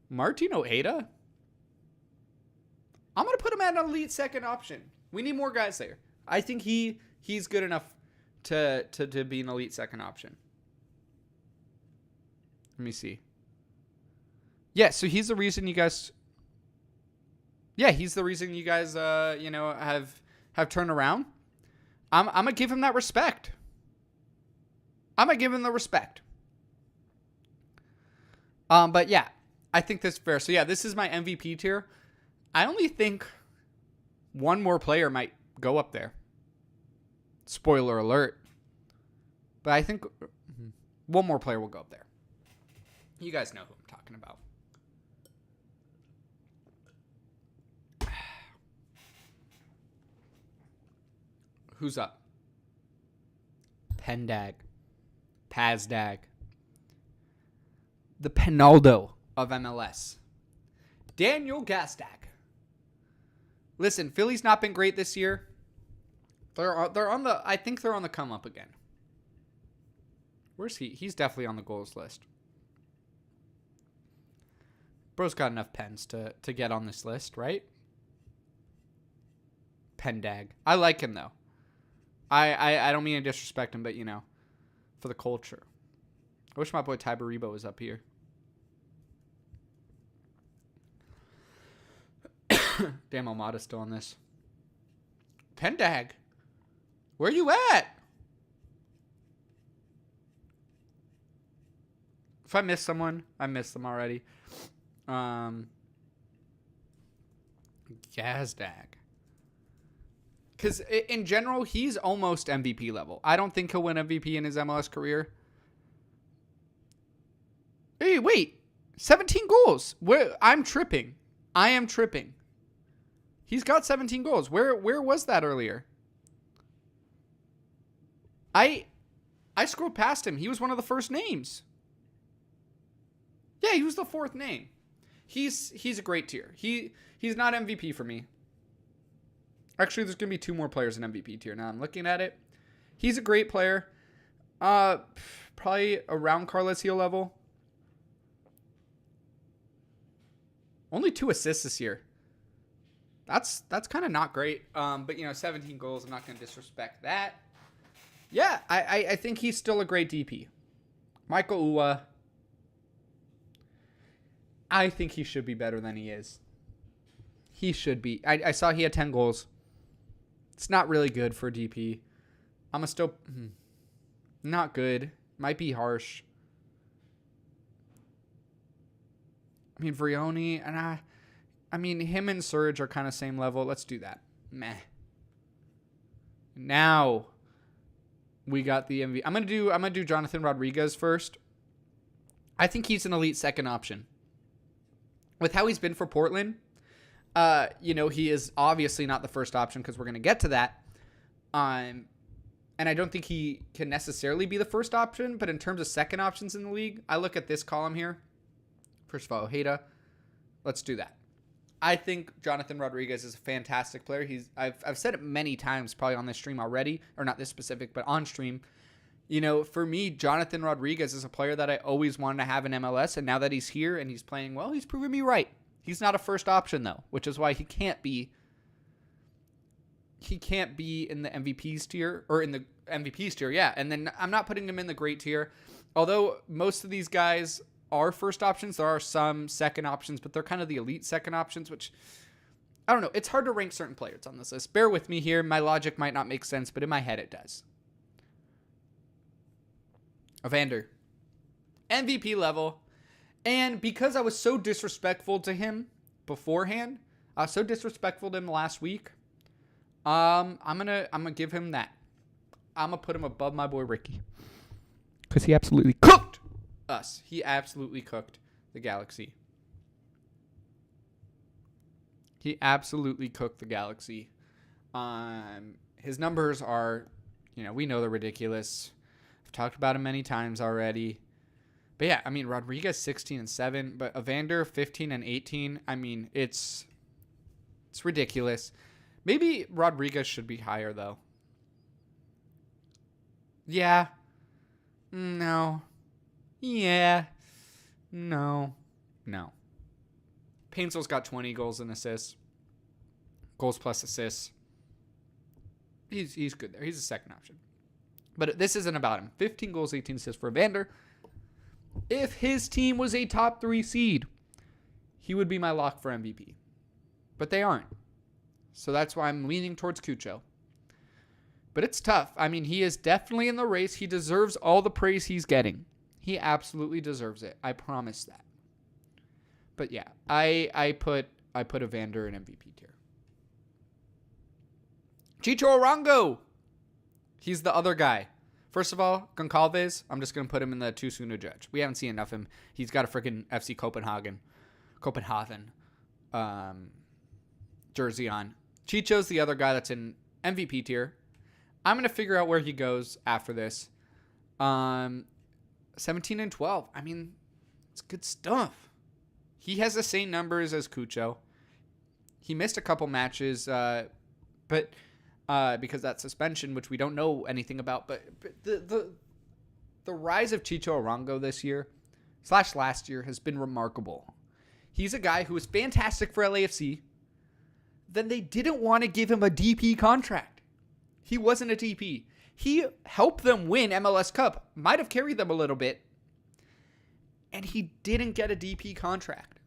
Martin Ojeda? I'm going to put him at an elite second option. We need more guys there. I think he's good enough to be an elite second option. Let me see. Yeah, so he's the reason you guys... Yeah, he's the reason you guys, have turned around. I'm going to give him that respect. I'm going to give him the respect. But yeah, I think that's fair. So yeah, this is my MVP tier. I only think one more player might go up there. Spoiler alert. But I think one more player will go up there. You guys know who I'm talking about. Who's up? Pendag. Pazdag. The Penaldo of MLS. Daniel Gazdag. Listen, Philly's not been great this year. I think they're on the come up again. Where's he? He's definitely on the goals list. Bro's got enough pens to get on this list, right? Pendag. I like him though. I don't mean to disrespect him, but for the culture. I wish my boy Ty Baribo was up here. Damn, Almada's still on this. Pendag. Where you at? If I miss someone, I missed them already. Gazdag. Because in general, he's almost MVP level. I don't think he'll win MVP in his MLS career. Hey, wait. 17 goals. I'm tripping. I am tripping. He's got 17 goals. Where was that earlier? I scrolled past him. He was one of the first names. Yeah, he was the fourth name. He's a great tier. He's not MVP for me. Actually, there's going to be two more players in MVP tier. Now I'm looking at it. He's a great player. Probably around Carlos Heel level. Only 2 assists this year. That's kind of not great. But 17 goals. I'm not going to disrespect that. Yeah, I think he's still a great DP. Michael Uwa. I think he should be better than he is. He should be. I saw he had 10 goals. It's not really good for a DP. I'm going to still... Not good. Might be harsh. I mean, Vrioni, and I mean, him and Surge are kind of same level. Let's do that. Meh. Now we got the MVP. I'm gonna do Jonathan Rodriguez first. I think he's an elite second option. With how he's been for Portland, he is obviously not the first option because we're gonna get to that. And I don't think he can necessarily be the first option, but in terms of second options in the league, I look at this column here. First of all, Ojeda. Let's do that. I think Jonathan Rodriguez is a fantastic player. I've said it many times, probably on this stream already, or not this specific, but on stream. For me, Jonathan Rodriguez is a player that I always wanted to have in MLS, and now that he's here and he's playing well, he's proven me right. He's not a first option though, which is why he can't be in the MVPs tier, or in the MVPs tier, yeah. And then I'm not putting him in the great tier, although most of these guys are first options. There are some second options, but they're kind of the elite second options, which I don't know. It's hard to rank certain players on this list. Bear with me here. My logic might not make sense, but in my head it does. Evander, MVP level. And because I was so disrespectful to him beforehand, I was so disrespectful to him last week, I'm gonna give him that. I'm gonna put him above my boy Ricky, because he absolutely cooked us. He absolutely cooked the Galaxy. He absolutely cooked the Galaxy. His numbers are, we know they're ridiculous. I've talked about him many times already. But yeah, I mean, Rodriguez 16 and 7, but Evander 15 and 18. I mean, it's ridiculous. Maybe Rodriguez should be higher though. Yeah. No. Yeah. No. Painsel's got 20 goals and assists. Goals plus assists. He's good there. He's a second option. But this isn't about him. 15 goals, 18 assists for Evander. If his team was a top 3 seed, he would be my lock for MVP. But they aren't. So that's why I'm leaning towards Cucho. But it's tough. I mean, he is definitely in the race. He deserves all the praise he's getting. He absolutely deserves it. I promise that. But yeah, I put Evander in MVP tier. Chicho Arango. He's the other guy. First of all, Goncalves, I'm just going to put him in the too soon to judge. We haven't seen enough of him. He's got a freaking FC Copenhagen jersey on. Chicho's the other guy that's in MVP tier. I'm going to figure out where he goes after this. 17 and 12. I mean, it's good stuff. He has the same numbers as Cucho. He missed a couple matches, but because that suspension, which we don't know anything about. But the rise of Chicho Arango this year / last year has been remarkable. He's a guy who was fantastic for LAFC. Then they didn't want to give him a DP contract. He wasn't a DP. He helped them win MLS Cup. Might have carried them a little bit. And he didn't get a DP contract.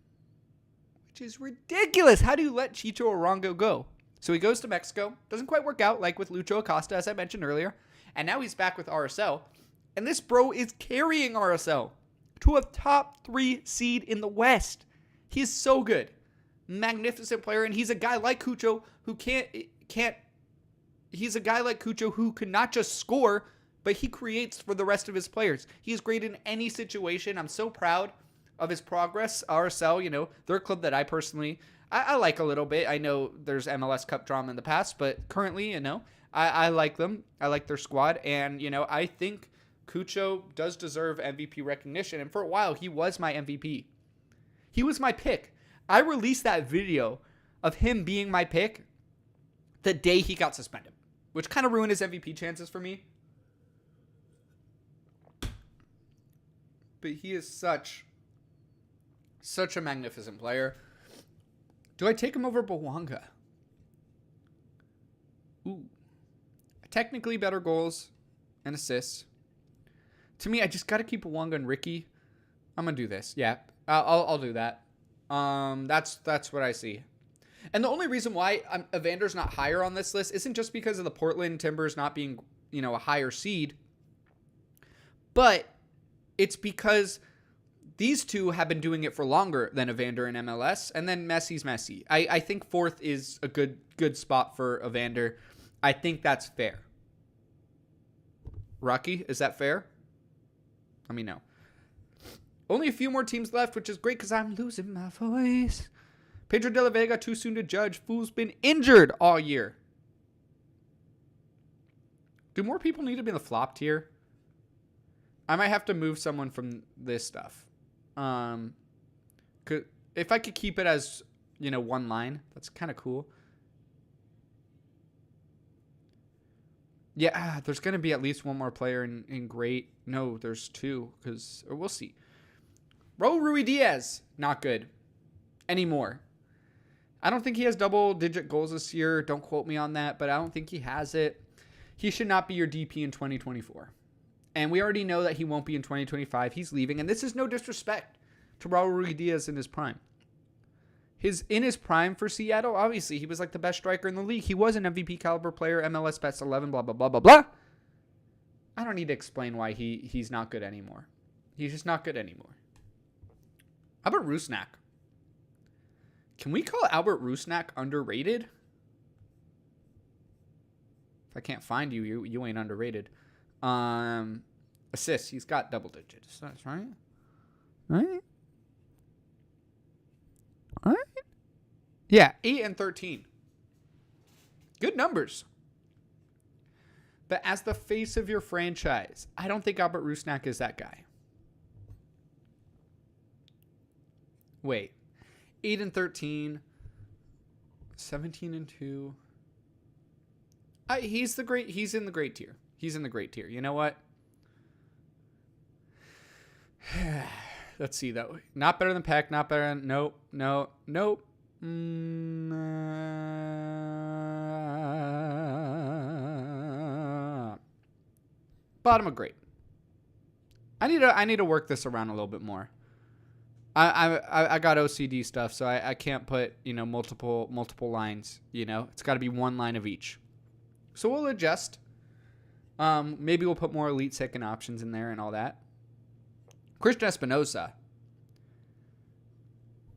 Which is ridiculous. How do you let Chicho Arango go? So he goes to Mexico. Doesn't quite work out like with Lucho Acosta, as I mentioned earlier. And now he's back with RSL. And this bro is carrying RSL to a top 3 seed in the West. He is so good. Magnificent player. And he's a guy like Cucho who he's a guy like Cucho who can not just score, but he creates for the rest of his players. He is great in any situation. I'm so proud of his progress. RSL, they're a club that I personally, I like a little bit. I know there's MLS Cup drama in the past, but currently, I like them. I like their squad. And, I think Cucho does deserve MVP recognition. And for a while, he was my MVP. He was my pick. I released that video of him being my pick the day he got suspended, which kind of ruined his MVP chances for me. But he is such a magnificent player. Do I take him over Bouanga? Ooh. Technically better goals and assists. To me, I just got to keep Bouanga and Ricky. I'm going to do this. Yeah, I'll do that. That's what I see. And the only reason why Evander's not higher on this list isn't just because of the Portland Timbers not being, a higher seed. But it's because these two have been doing it for longer than Evander and MLS, and then Messi's Messi. I think fourth is a good spot for Evander. I think that's fair. Rocky, is that fair? Let me know. Only a few more teams left, which is great because I'm losing my voice. Pedro de la Vega, too soon to judge. Fool's been injured all year. Do more people need to be in the flop tier? I might have to move someone from this stuff. If I could keep it as, one line, that's kind of cool. Yeah, there's going to be at least one more player in great. No, there's two, or we'll see. Raul Ruidiaz, not good anymore. I don't think he has double-digit goals this year. Don't quote me on that, but I don't think he has it. He should not be your DP in 2024. And we already know that he won't be in 2025. He's leaving, and this is no disrespect to Raul Ruidiaz in his prime. In his prime for Seattle, obviously, he was like the best striker in the league. He was an MVP caliber player, MLS best 11, blah, blah, blah, blah, blah. I don't need to explain why he's not good anymore. He's just not good anymore. Albert Rusnak. Can we call Albert Rusnak underrated? If I can't find you, you ain't underrated. Assists. He's got double digits. That's right. Right? All right. Yeah, 8 and 13. Good numbers. But as the face of your franchise, I don't think Albert Rusnak is that guy. Wait. 8 and 13. 17 and 2. He's in the great tier. He's in the great tier. You know what? Let's see, though. Not better than Peck. Not better than... Nope. Bottom of great. I need to work this around a little bit more. I got OCD stuff, so I can't put, multiple lines, It's got to be one line of each. So we'll adjust. Maybe we'll put more elite second options in there and all that. Christian Espinosa.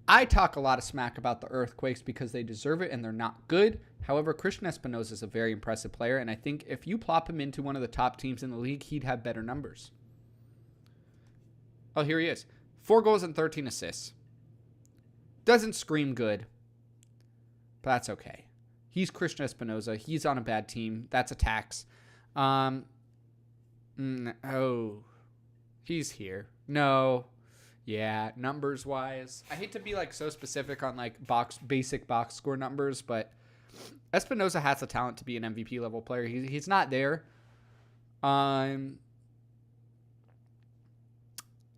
I talk a lot of smack about the Earthquakes because they deserve it and they're not good. However, Christian Espinosa is a very impressive player, and I think if you plop him into one of the top teams in the league, he'd have better numbers. Oh, here he is. 4 goals and 13 assists. Doesn't scream good, but that's okay. He's Christian Espinosa. He's on a bad team. That's a tax. He's here. No. Yeah, numbers-wise. I hate to be so specific on basic box score numbers, but Espinosa has the talent to be an MVP level player. He's not there.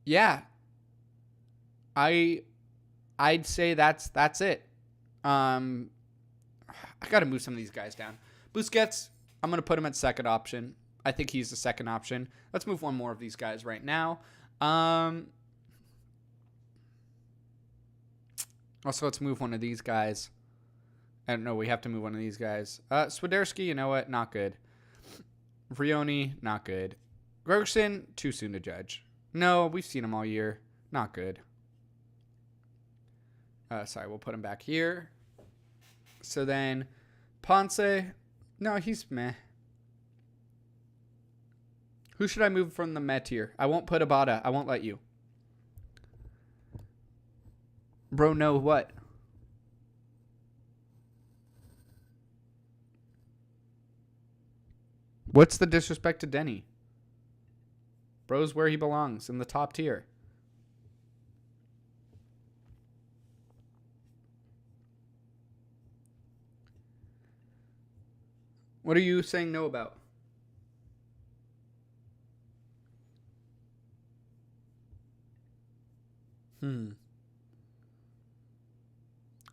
Yeah. I'd say that's it. I got to move some of these guys down. Busquets, I'm going to put him at second option. I think he's the second option. Let's move one more of these guys right now. Also, let's move one of these guys. I don't know. We have to move one of these guys. Swiderski, you know what? Not good. Vrioni, not good. Gregerson, too soon to judge. No, we've seen him all year. Not good. Sorry, we'll put him back here. So then, Ponce. No, he's meh. Who should I move from the meh tier? I won't put Abada. I won't let you. Bro, no what? What's the disrespect to Denny? Bro's where he belongs, in the top tier. What are you saying no about?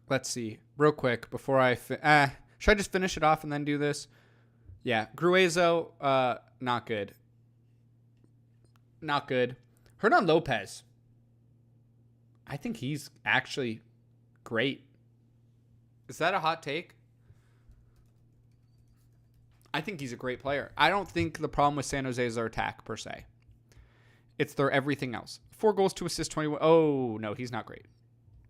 Let's see. Real quick, before I... should I just finish it off and then do this? Yeah. Gruezo, not good. Not good. Hernan Lopez. I think he's actually great. Is that a hot take? I think he's a great player. I don't think the problem with San Jose is their attack, per se. It's their everything else. 4 goals, 2 assists, 21. Oh, no, he's not great.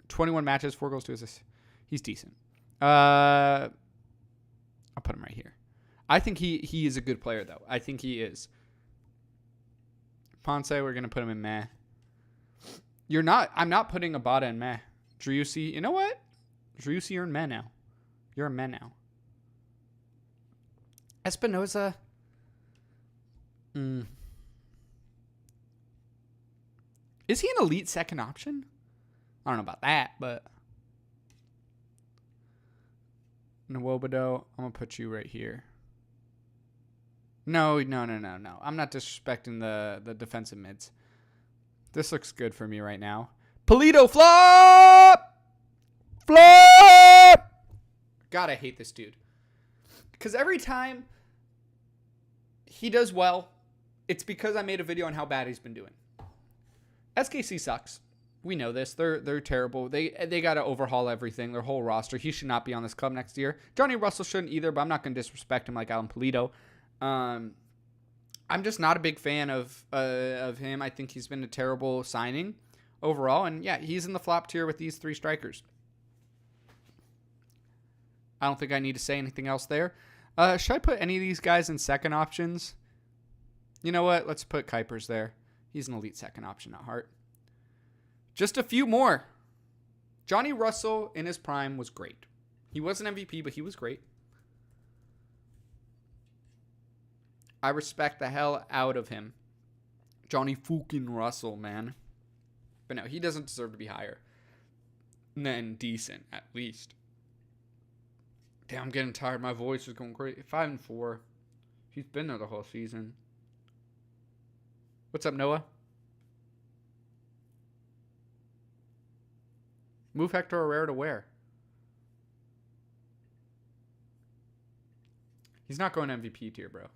21 matches, 4 goals, 2 assists. He's decent. I'll put him right here. I think he is a good player, though. I think he is. Ponce, we're going to put him in meh. You're not. I'm not putting Abada in meh. Driussi, you know what? Driussi, you're in meh now. You're in meh now. Espinoza. Is he an elite second option? I don't know about that, but Nwobodo, I'm going to put you right here. No. I'm not disrespecting the defensive mids. This looks good for me right now. Polito, flop! Flop! God, I hate this dude. Because every time he does well, it's because I made a video on how bad he's been doing. SKC sucks. We know this. They're terrible. They got to overhaul everything, their whole roster. He should not be on this club next year. Johnny Russell shouldn't either, but I'm not going to disrespect him like Alan Polito. I'm just not a big fan of him. I think he's been a terrible signing overall. And yeah, he's in the flop tier with these 3 strikers. I don't think I need to say anything else there. Should I put any of these guys in second options? You know what? Let's put Kuipers there. He's an elite second option at heart. Just a few more. Johnny Russell in his prime was great. He wasn't MVP, but he was great. I respect the hell out of him. Johnny fucking Russell, man. But no, he doesn't deserve to be higher than decent, at least. Damn, I'm getting tired. My voice is going crazy. 5-4. He's been there the whole season. What's up, Noah? Move Hector Herrera to where? He's not going MVP tier, bro.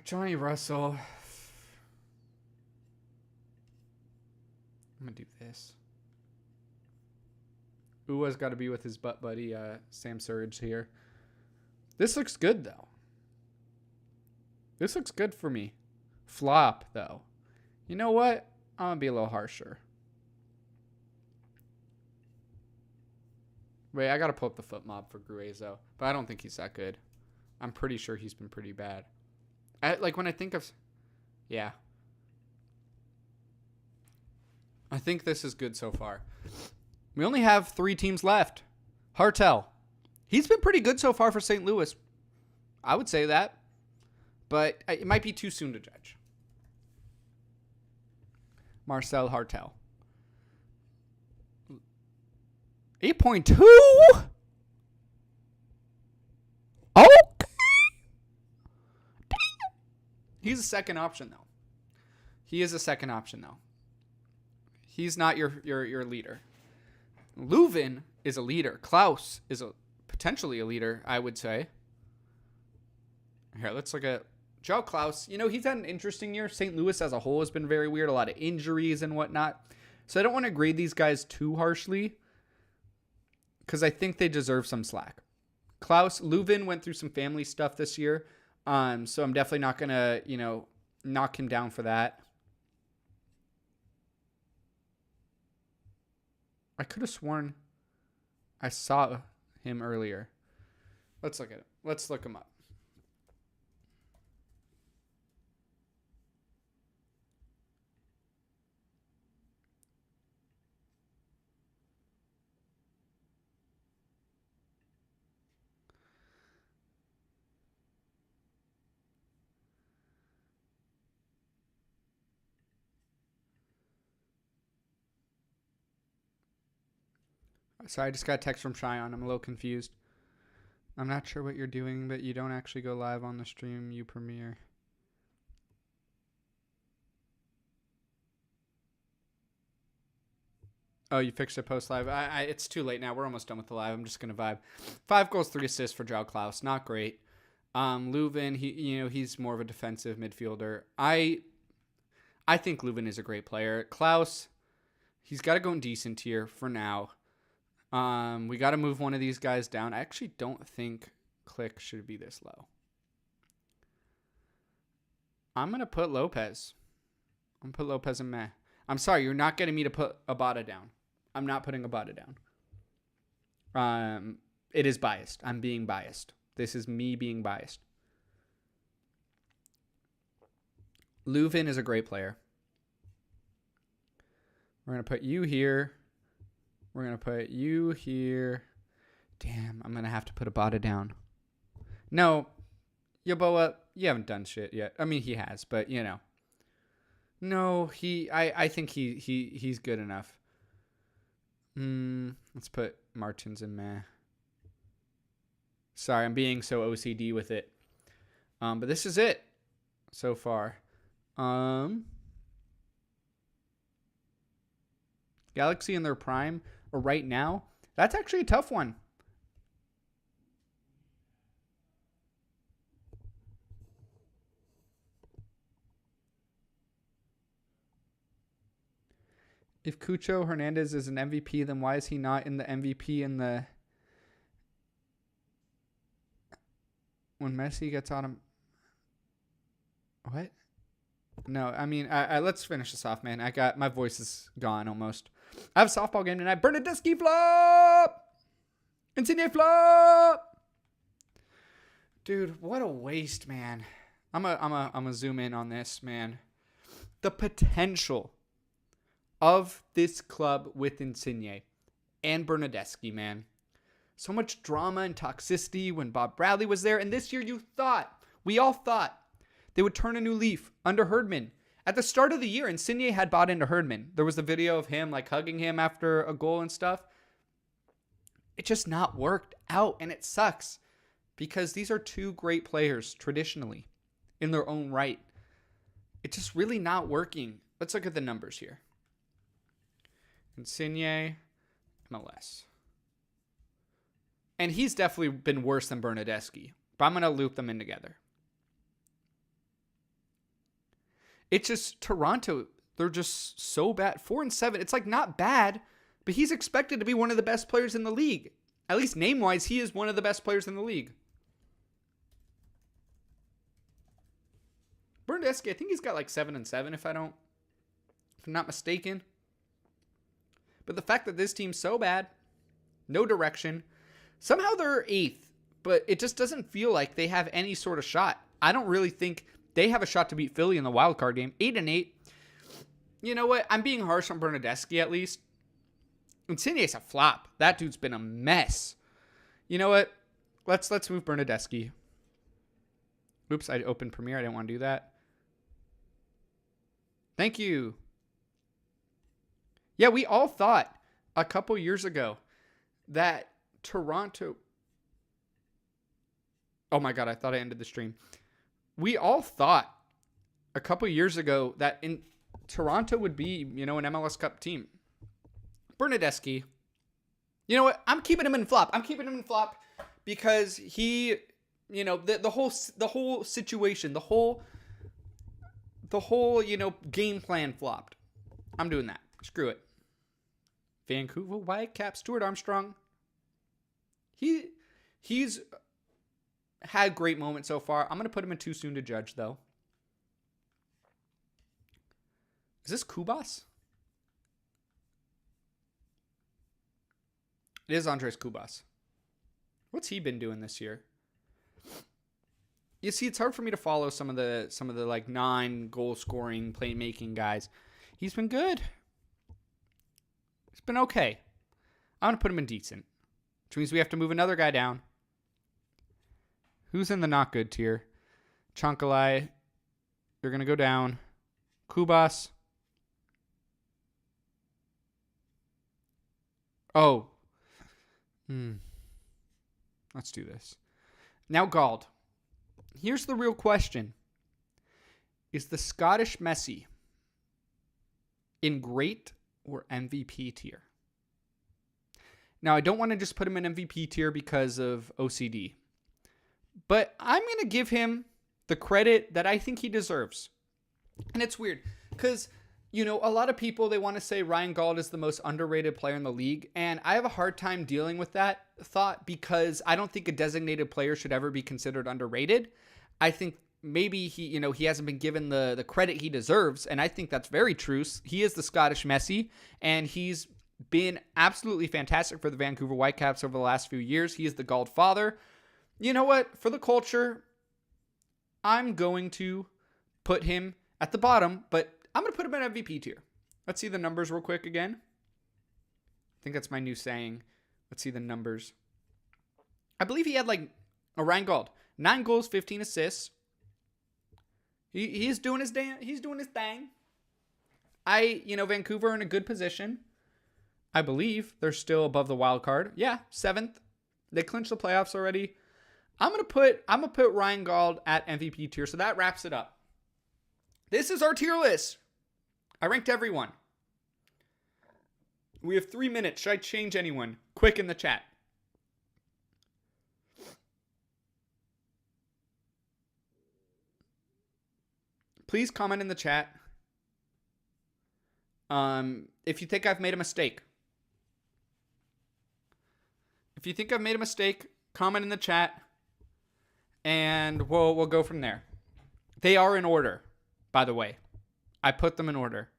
Johnny Russell. I'm going to do this. Uwa's got to be with his butt buddy, Sam Surridge here. This looks good, though. This looks good for me. Flop, though. You know what? I'm going to be a little harsher. Wait, I got to pull up the foot mob for Gruezo. But I don't think he's that good. I'm pretty sure he's been pretty bad. Like, when I think of... Yeah. I think this is good so far. We only have 3 teams left. Hartel. He's been pretty good so far for St. Louis. I would say that. But it might be too soon to judge. Marcel Hartel. 8.2? Okay. He's a second option, though. He is a second option, though. He's not your leader. Leuven is a leader. Klaus is potentially a leader, I would say. Here, let's look at Joe Klaus. You know, he's had an interesting year. St. Louis as a whole has been very weird. A lot of injuries and whatnot. So I don't want to grade these guys too harshly, because I think they deserve some slack. Leuven went through some family stuff this year. So I'm definitely not going to, knock him down for that. I could have sworn I saw him earlier. Let's look at it. Let's look him up. Sorry, I just got a text from Cheyenne. I'm a little confused. I'm not sure what you're doing, but you don't actually go live on the stream. You premiere. Oh, you fixed it post live. It's too late now. We're almost done with the live. I'm just gonna vibe. 5 goals, 3 assists for Joao Klaus. Not great. Leuven, he's more of a defensive midfielder. I think Leuven is a great player. Klaus, he's got to go in decent tier for now. We got to move one of these guys down. I actually don't think Click should be this low. I'm going to put Lopez. I'm going to put Lopez in meh. I'm sorry, you're not getting me to put Abada down. I'm not putting Abada down. It is biased. I'm being biased. This is me being biased. Leuven is a great player. We're going to put you here. We're going to put you here. Damn, I'm going to have to put Abada down. No, Yeboah, you haven't done shit yet. I mean, he has, but, you know. No, I think he's good enough. Let's put Martins in meh. Sorry, I'm being so OCD with it. But this is it so far. Galaxy in their prime, or right now, that's actually a tough one. If Cucho Hernandez is an MVP, then why is he not in the MVP in the... When Messi gets on him... What? No, I mean, let's finish this off, man. My voice is gone almost. I have a softball game tonight. Bernadeschi flop! Insigne flop! Dude, what a waste, man. I'm a zoom in on this, man. The potential of this club with Insigne and Bernadeschi, man. So much drama and toxicity when Bob Bradley was there. And this year we all thought, they would turn a new leaf under Herdman. At the start of the year, Insigne had bought into Herdman. There was the video of him like hugging him after a goal and stuff. It just not worked out, and it sucks because these are two great players traditionally in their own right. It's just really not working. Let's look at the numbers here. Insigne, MLS. And he's definitely been worse than Bernadeschi, but I'm going to loop them in together. It's just Toronto. They're just so bad. 4-7. It's like not bad, but he's expected to be one of the best players in the league. At least name-wise, he is one of the best players in the league. Bernadeschi, I think he's got like 7-7 if I'm not mistaken. But the fact that this team's so bad, no direction, somehow they're 8th, but it just doesn't feel like they have any sort of shot. I don't really think they have a shot to beat Philly in the wild card game. 8-8. You know what? I'm being harsh on Bernadeschi at least. Insigne's a flop. That dude's been a mess. You know what? Let's move Bernadeschi. Oops, I opened Premiere. I didn't want to do that. Thank you. Yeah, we all thought a couple years ago that Toronto... Oh my God, I thought I ended the stream. We all thought a couple years ago that in Toronto would be, an MLS Cup team. Bernadeschi, you know what? I'm keeping him in flop. Because he, the whole situation, the whole game plan flopped. I'm doing that. Screw it. Vancouver Whitecaps, Stuart Armstrong. He's had great moments so far. I'm going to put him in too soon to judge, though. Is this Kubas? It is Andres Kubas. What's he been doing this year? You see, it's hard for me to follow some of the like non-goal scoring, playmaking guys. He's been good. He's been okay. I'm going to put him in decent, which means we have to move another guy down. Who's in the not good tier? Chonkalai. You're going to go down. Kubas. Oh. Let's do this. Now, Gald. Here's the real question. Is the Scottish Messi in great or MVP tier? Now, I don't want to just put him in MVP tier because of OCD. But I'm going to give him the credit that I think he deserves. And it's weird because, a lot of people, they want to say Ryan Gauld is the most underrated player in the league. And I have a hard time dealing with that thought because I don't think a designated player should ever be considered underrated. I think maybe he hasn't been given the credit he deserves, and I think that's very true. He is the Scottish Messi, and he's been absolutely fantastic for the Vancouver Whitecaps over the last few years. He is the godfather. You know what? For the culture, I'm going to put him at the bottom, but I'm going to put him in MVP tier. Let's see the numbers real quick again. I think that's my new saying. Let's see the numbers. I believe he had like a Ryan Gauld, 9 goals, 15 assists. He's doing his he's doing his thing. Vancouver in a good position. I believe they're still above the wild card. Yeah, 7th. They clinched the playoffs already. I'm gonna put Ryan Gauld at MVP tier. So that wraps it up. This is our tier list. I ranked everyone. We have 3 minutes. Should I change anyone? Quick in the chat. Please comment in the chat if you think I've made a mistake. If you think I've made a mistake, comment in the chat, and we'll go from there. They are in order, by the way. I put them in order.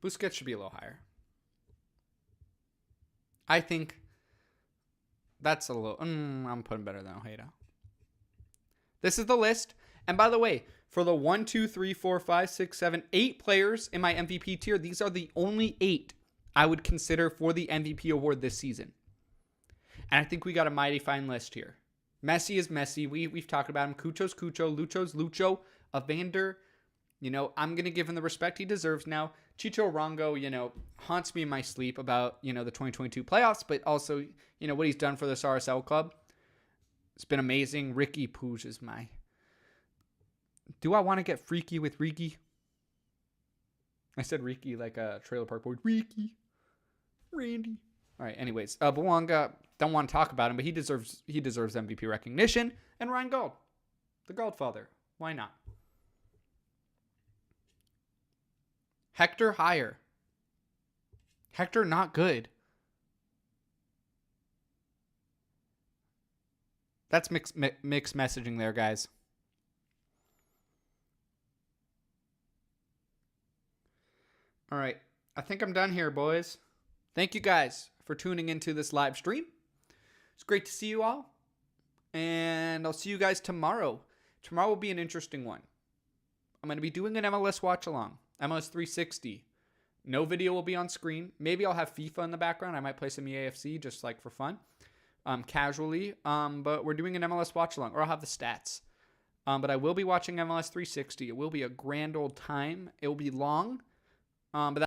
Busquets should be a little higher. I think that's a little... I'm putting better than Ojeda. This is the list. And by the way, for the 1, 2, 3, 4, 5, 6, 7, 8 players in my MVP tier, these are the only 8 I would consider for the MVP award this season. And I think we got a mighty fine list here. Messi is Messi. We've talked about him. Cucho's Cucho. Lucho's Lucho. Evander, I'm going to give him the respect he deserves now. Chicho Arango, haunts me in my sleep about, the 2022 playoffs, but also, what he's done for this RSL club. It's been amazing. Ricky Puig is my... Do I want to get freaky with Ricky? I said Ricky like a Trailer Park Boy. Ricky. Randy. All right, anyways. Bouanga, don't want to talk about him, but he deserves MVP recognition. And Ryan Gauld, the Godfather. Why not? Hector higher. Hector not good. That's mixed messaging there, guys. All right. I think I'm done here, boys. Thank you guys for tuning into this live stream. It's great to see you all. And I'll see you guys tomorrow. Tomorrow will be an interesting one. I'm going to be doing an MLS watch along. MLS 360. No video will be on screen. Maybe I'll have FIFA in the background. I might play some EAFC just like for fun. Casually. But we're doing an MLS watch along. Or I'll have the stats. But I will be watching MLS 360. It will be a grand old time. It will be long. But